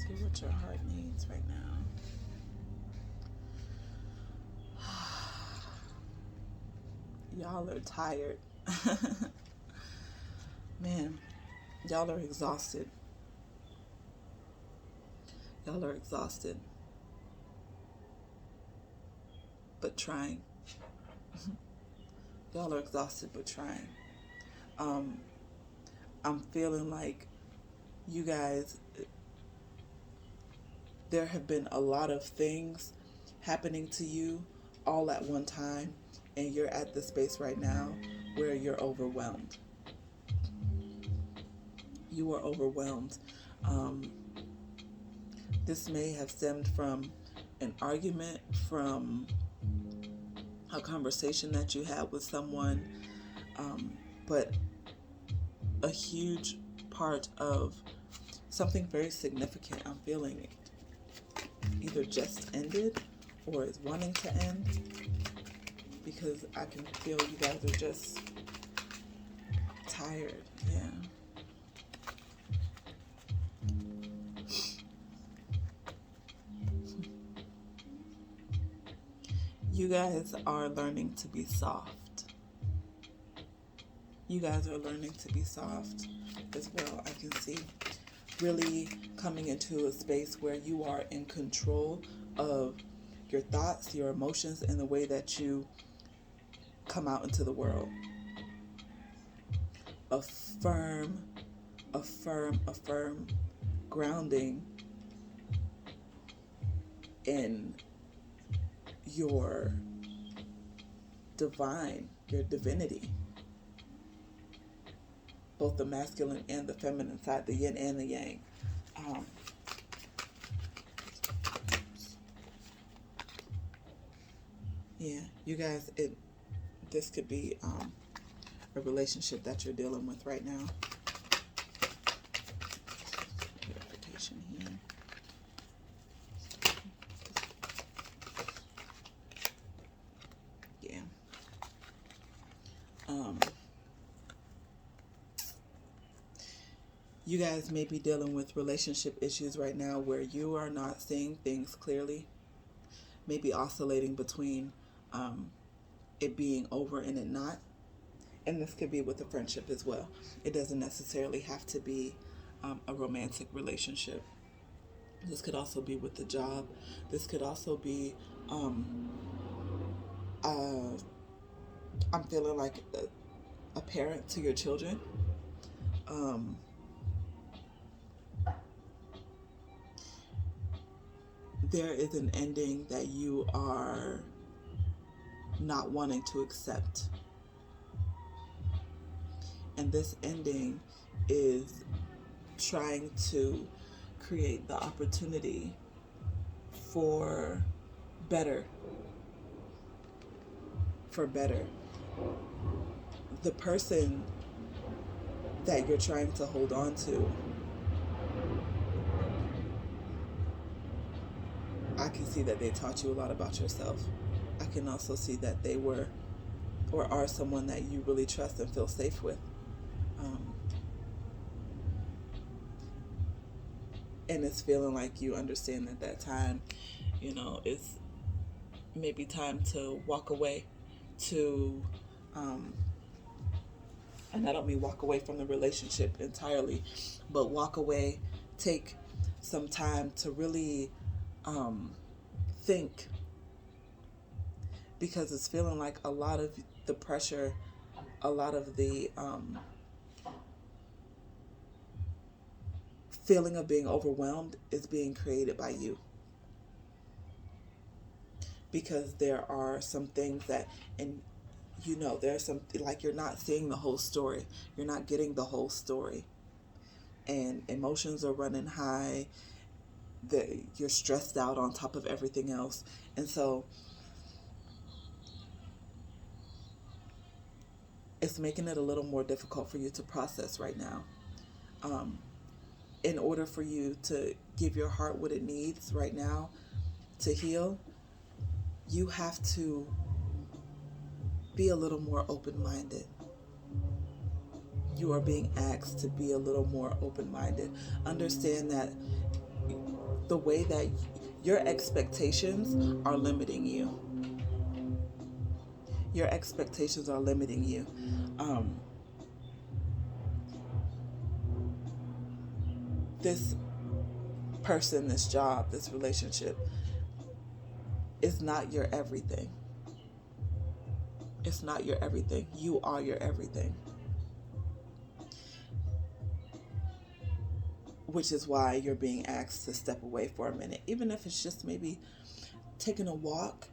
See what your heart needs right now. Y'all are tired. Man, y'all are exhausted. Y'all are exhausted. But trying. Y'all are exhausted but trying. I'm feeling like you guys, there have been a lot of things happening to you all at one time, and you're at the space right now where you're overwhelmed. You are overwhelmed. This may have stemmed from an argument, from a conversation that you had with someone, but a huge part of something very significant, I'm feeling, either just ended or is wanting to end, because I can feel you guys are just tired. Yeah. You guys are learning to be soft. You guys are learning to be soft as well. I can see really coming into a space where you are in control of your thoughts, your emotions, and the way that you come out into the world. A firm grounding in your divine, your divinity. Both the masculine and the feminine side, the yin and the yang. Yeah, you guys, this could be a relationship that you're dealing with right now. Clarification here. Yeah. You guys may be dealing with relationship issues right now where you are not seeing things clearly. Maybe oscillating between it being over and it not. And this could be with a friendship as well. It doesn't necessarily have to be a romantic relationship. This could also be with the job. This could also be, I'm feeling like a parent to your children. There is an ending that you are not wanting to accept. And this ending is trying to create the opportunity for better. The person that you're trying to hold on to, I can see that they taught you a lot about yourself. I can also see that they were or are someone that you really trust and feel safe with. And it's feeling like you understand at that time, it's maybe time to walk away, and I don't mean walk away from the relationship entirely, but walk away, take some time to really think, because it's feeling like a lot of the pressure, a lot of the feeling of being overwhelmed is being created by you. Because there are some things that, and there's some, like, you're not seeing the whole story. You're not getting the whole story. And emotions are running high. You're stressed out on top of everything else. And so it's making it a little more difficult for you to process right now. In order for you to give your heart what it needs right now to heal, you have to be a little more open-minded. You are being asked to be a little more open-minded. Understand that the way that your expectations are limiting you. Your expectations are limiting you. This person, this job, this relationship is not your everything. It's not your everything. You are your everything. which is why you're being asked to step away for a minute, even if it's just maybe taking a walk.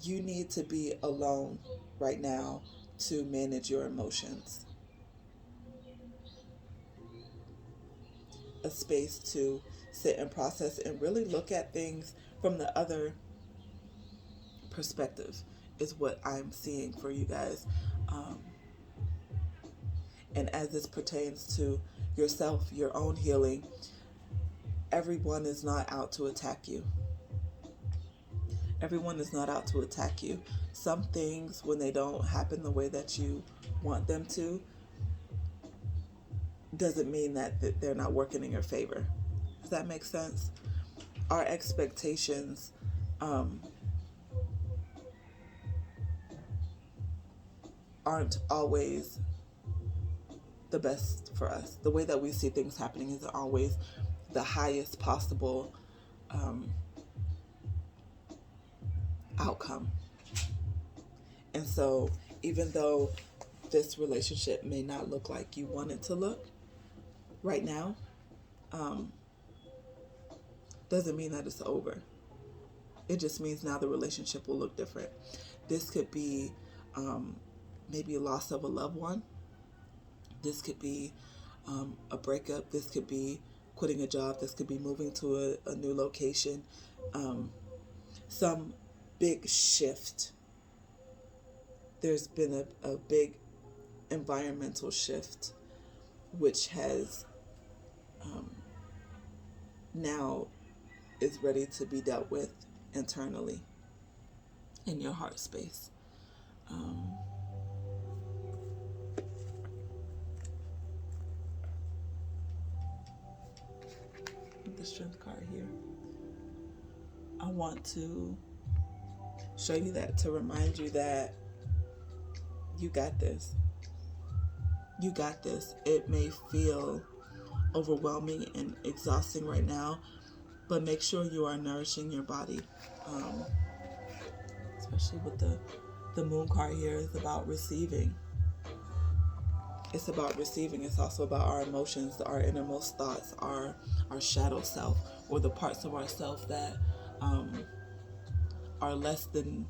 You need to be alone right now to manage your emotions. A space to sit and process and really look at things from the other perspective is what I'm seeing for you guys. And as this pertains to yourself, your own healing, everyone is not out to attack you. Everyone is not out to attack you. Some things, when they don't happen the way that you want them to, doesn't mean that they're not working in your favor. Does that make sense? Our expectations aren't always the best for us. The way that we see things happening isn't always the highest possible outcome. And so even though this relationship may not look like you want it to look right now, doesn't mean that it's over. It just means now the relationship will look different. This could be maybe a loss of a loved one. This could be a breakup. This could be quitting a job. This could be moving to a new location. Some big shift. There's been a big environmental shift, which has now is ready to be dealt with internally in your heart space. The Strength card here. I want to show you that to remind you that you got this. You got this. It may feel overwhelming and exhausting right now, but make sure you are nourishing your body. Especially with the moon card here is about receiving. It's about receiving. It's also about our emotions, our innermost thoughts, our shadow self, or the parts of ourself that are less than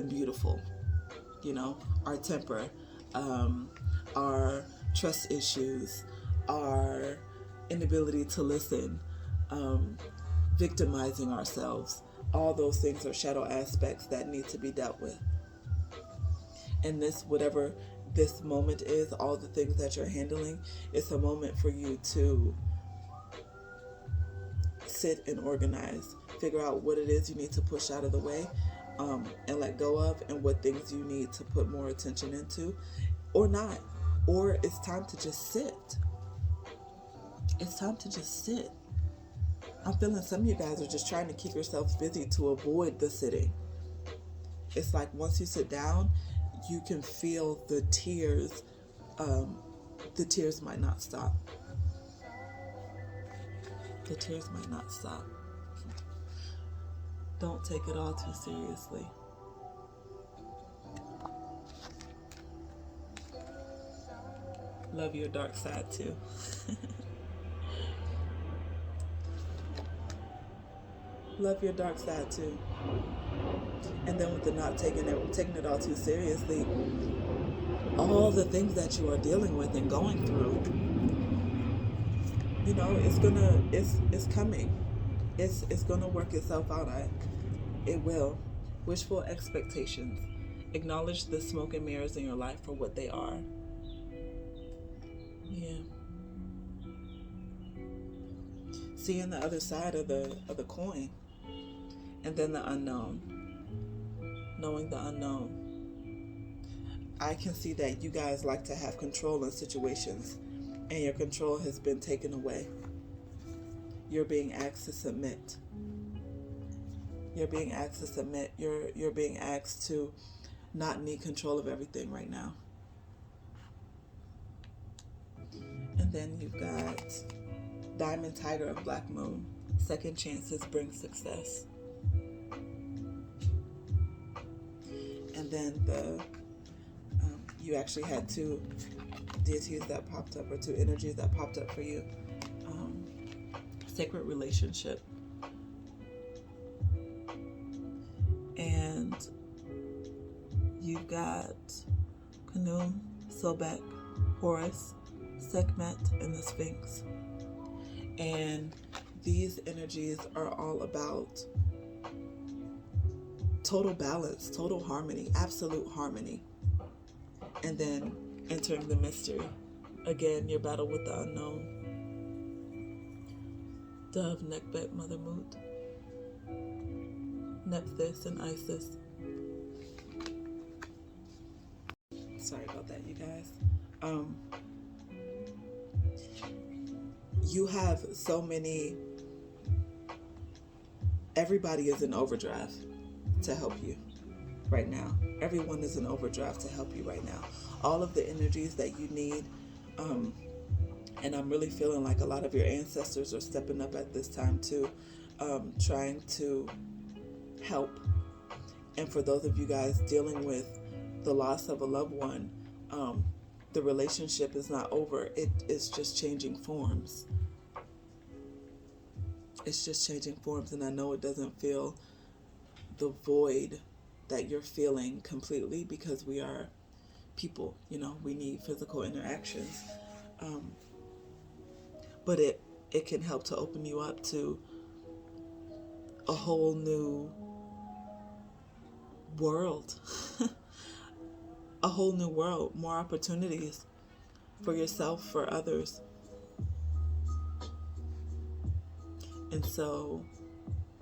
beautiful. You know, our temper, our trust issues, our inability to listen, victimizing ourselves. All those things are shadow aspects that need to be dealt with. And this, whatever this moment is, all the things that you're handling, it's a moment for you to sit and organize, figure out what it is you need to push out of the way and let go of, and what things you need to put more attention into or not. Or it's time to just sit. It's time to just sit. I'm feeling some of you guys are just trying to keep yourselves busy to avoid the sitting. It's like once you sit down, you can feel the tears. The tears might not stop. The tears might not stop. Don't take it all too seriously. Love your dark side too. Love your dark side too. And then with the not taking it all too seriously, all the things that you are dealing with and going through, you know, it's coming. It's gonna work itself out. It will. Wishful expectations. Acknowledge the smoke and mirrors in your life for what they are. Yeah. Seeing the other side of the coin. And then the unknown. Knowing the unknown. I can see that you guys like to have control in situations, and your control has been taken away. You're being asked to submit. You're being asked to submit. You're being asked to not need control of everything right now. And then you've got Diamond Tiger of Black Moon. Second chances bring success. And then you actually had two deities that popped up, or two energies that popped up for you. Sacred relationship. And you've got Khnum, Sobek, Horus, Sekhmet, and the Sphinx. And these energies are all about total balance, total harmony, absolute harmony. And then entering the mystery. Again, your battle with the unknown. Dove, Nekhbet, Mother Mut, Nephthys, and Isis. Sorry about that, you guys. You have so many. Everybody is in overdrive to help you right now. Everyone is in overdrive to help you right now. All of the energies that you need. And I'm really feeling like a lot of your ancestors are stepping up at this time too, trying to help. And for those of you guys dealing with the loss of a loved one, the relationship is not over. It is just changing forms. It's just changing forms. And I know it doesn't feel the void that you're feeling completely, because we are people, we need physical interactions. But it can help to open you up to a whole new world. A whole new world, more opportunities for yourself, for others. And so,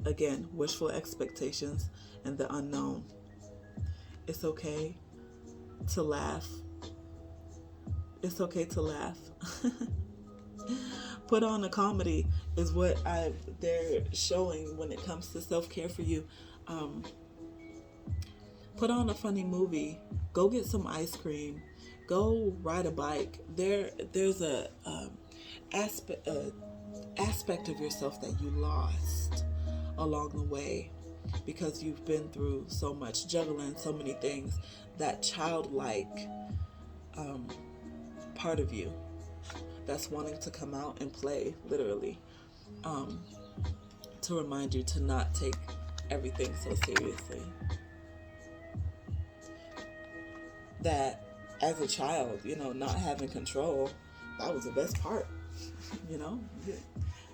again, wishful expectations and the unknown. It's okay to laugh. It's okay to laugh. Put on a comedy is what they're showing when it comes to self-care for you. Put on a funny movie. Go get some ice cream. Go ride a bike. There's a aspect of yourself that you lost along the way, because you've been through so much, juggling so many things. That childlike part of you that's wanting to come out and play, literally, to remind you to not take everything so seriously. That as a child, not having control, that was the best part.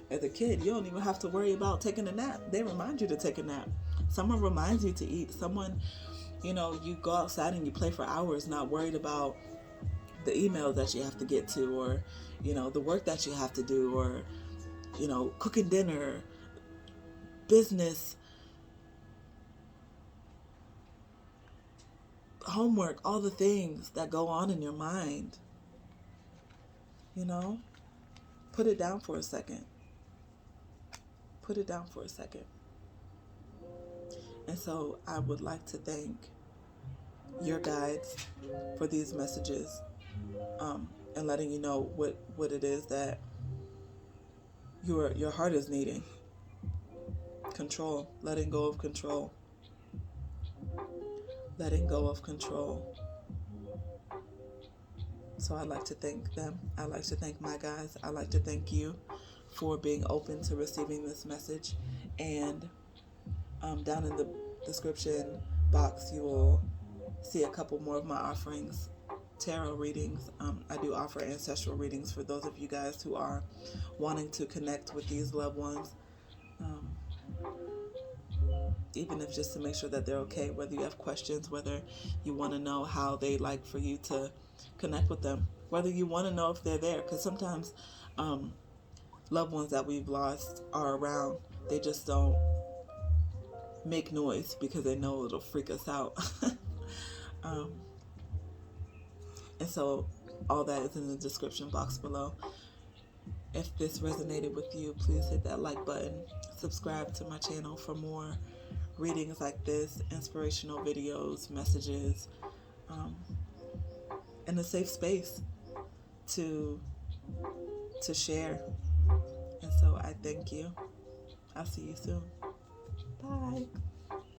As a kid, you don't even have to worry about taking a nap. They remind you to take a nap. Someone reminds you to eat. Someone, you go outside and you play for hours, not worried about the email that you have to get to, or, the work that you have to do, or, cooking dinner, business, homework, all the things that go on in your mind. Put it down for a second. Put it down for a second. And so I would like to thank your guides for these messages, and letting you know what it is that your heart is needing. Control. Letting go of control. Letting go of control. So I'd like to thank them. I'd like to thank my guys. I'd like to thank you for being open to receiving this message. And down in the description box, you will see a couple more of my offerings. Tarot readings. I do offer ancestral readings for those of you guys who are wanting to connect with these loved ones. Even if just to make sure that they're okay, whether you have questions, whether you want to know how they like for you to connect with them, whether you want to know if they're there, because sometimes loved ones that we've lost are around. They just don't make noise because they know it'll freak us out. And so all that is in the description box below. If this resonated with you, please hit that like button. Subscribe to my channel for more readings like this, inspirational videos, messages, and a safe space to share. And so I thank you. I'll see you soon. Bye.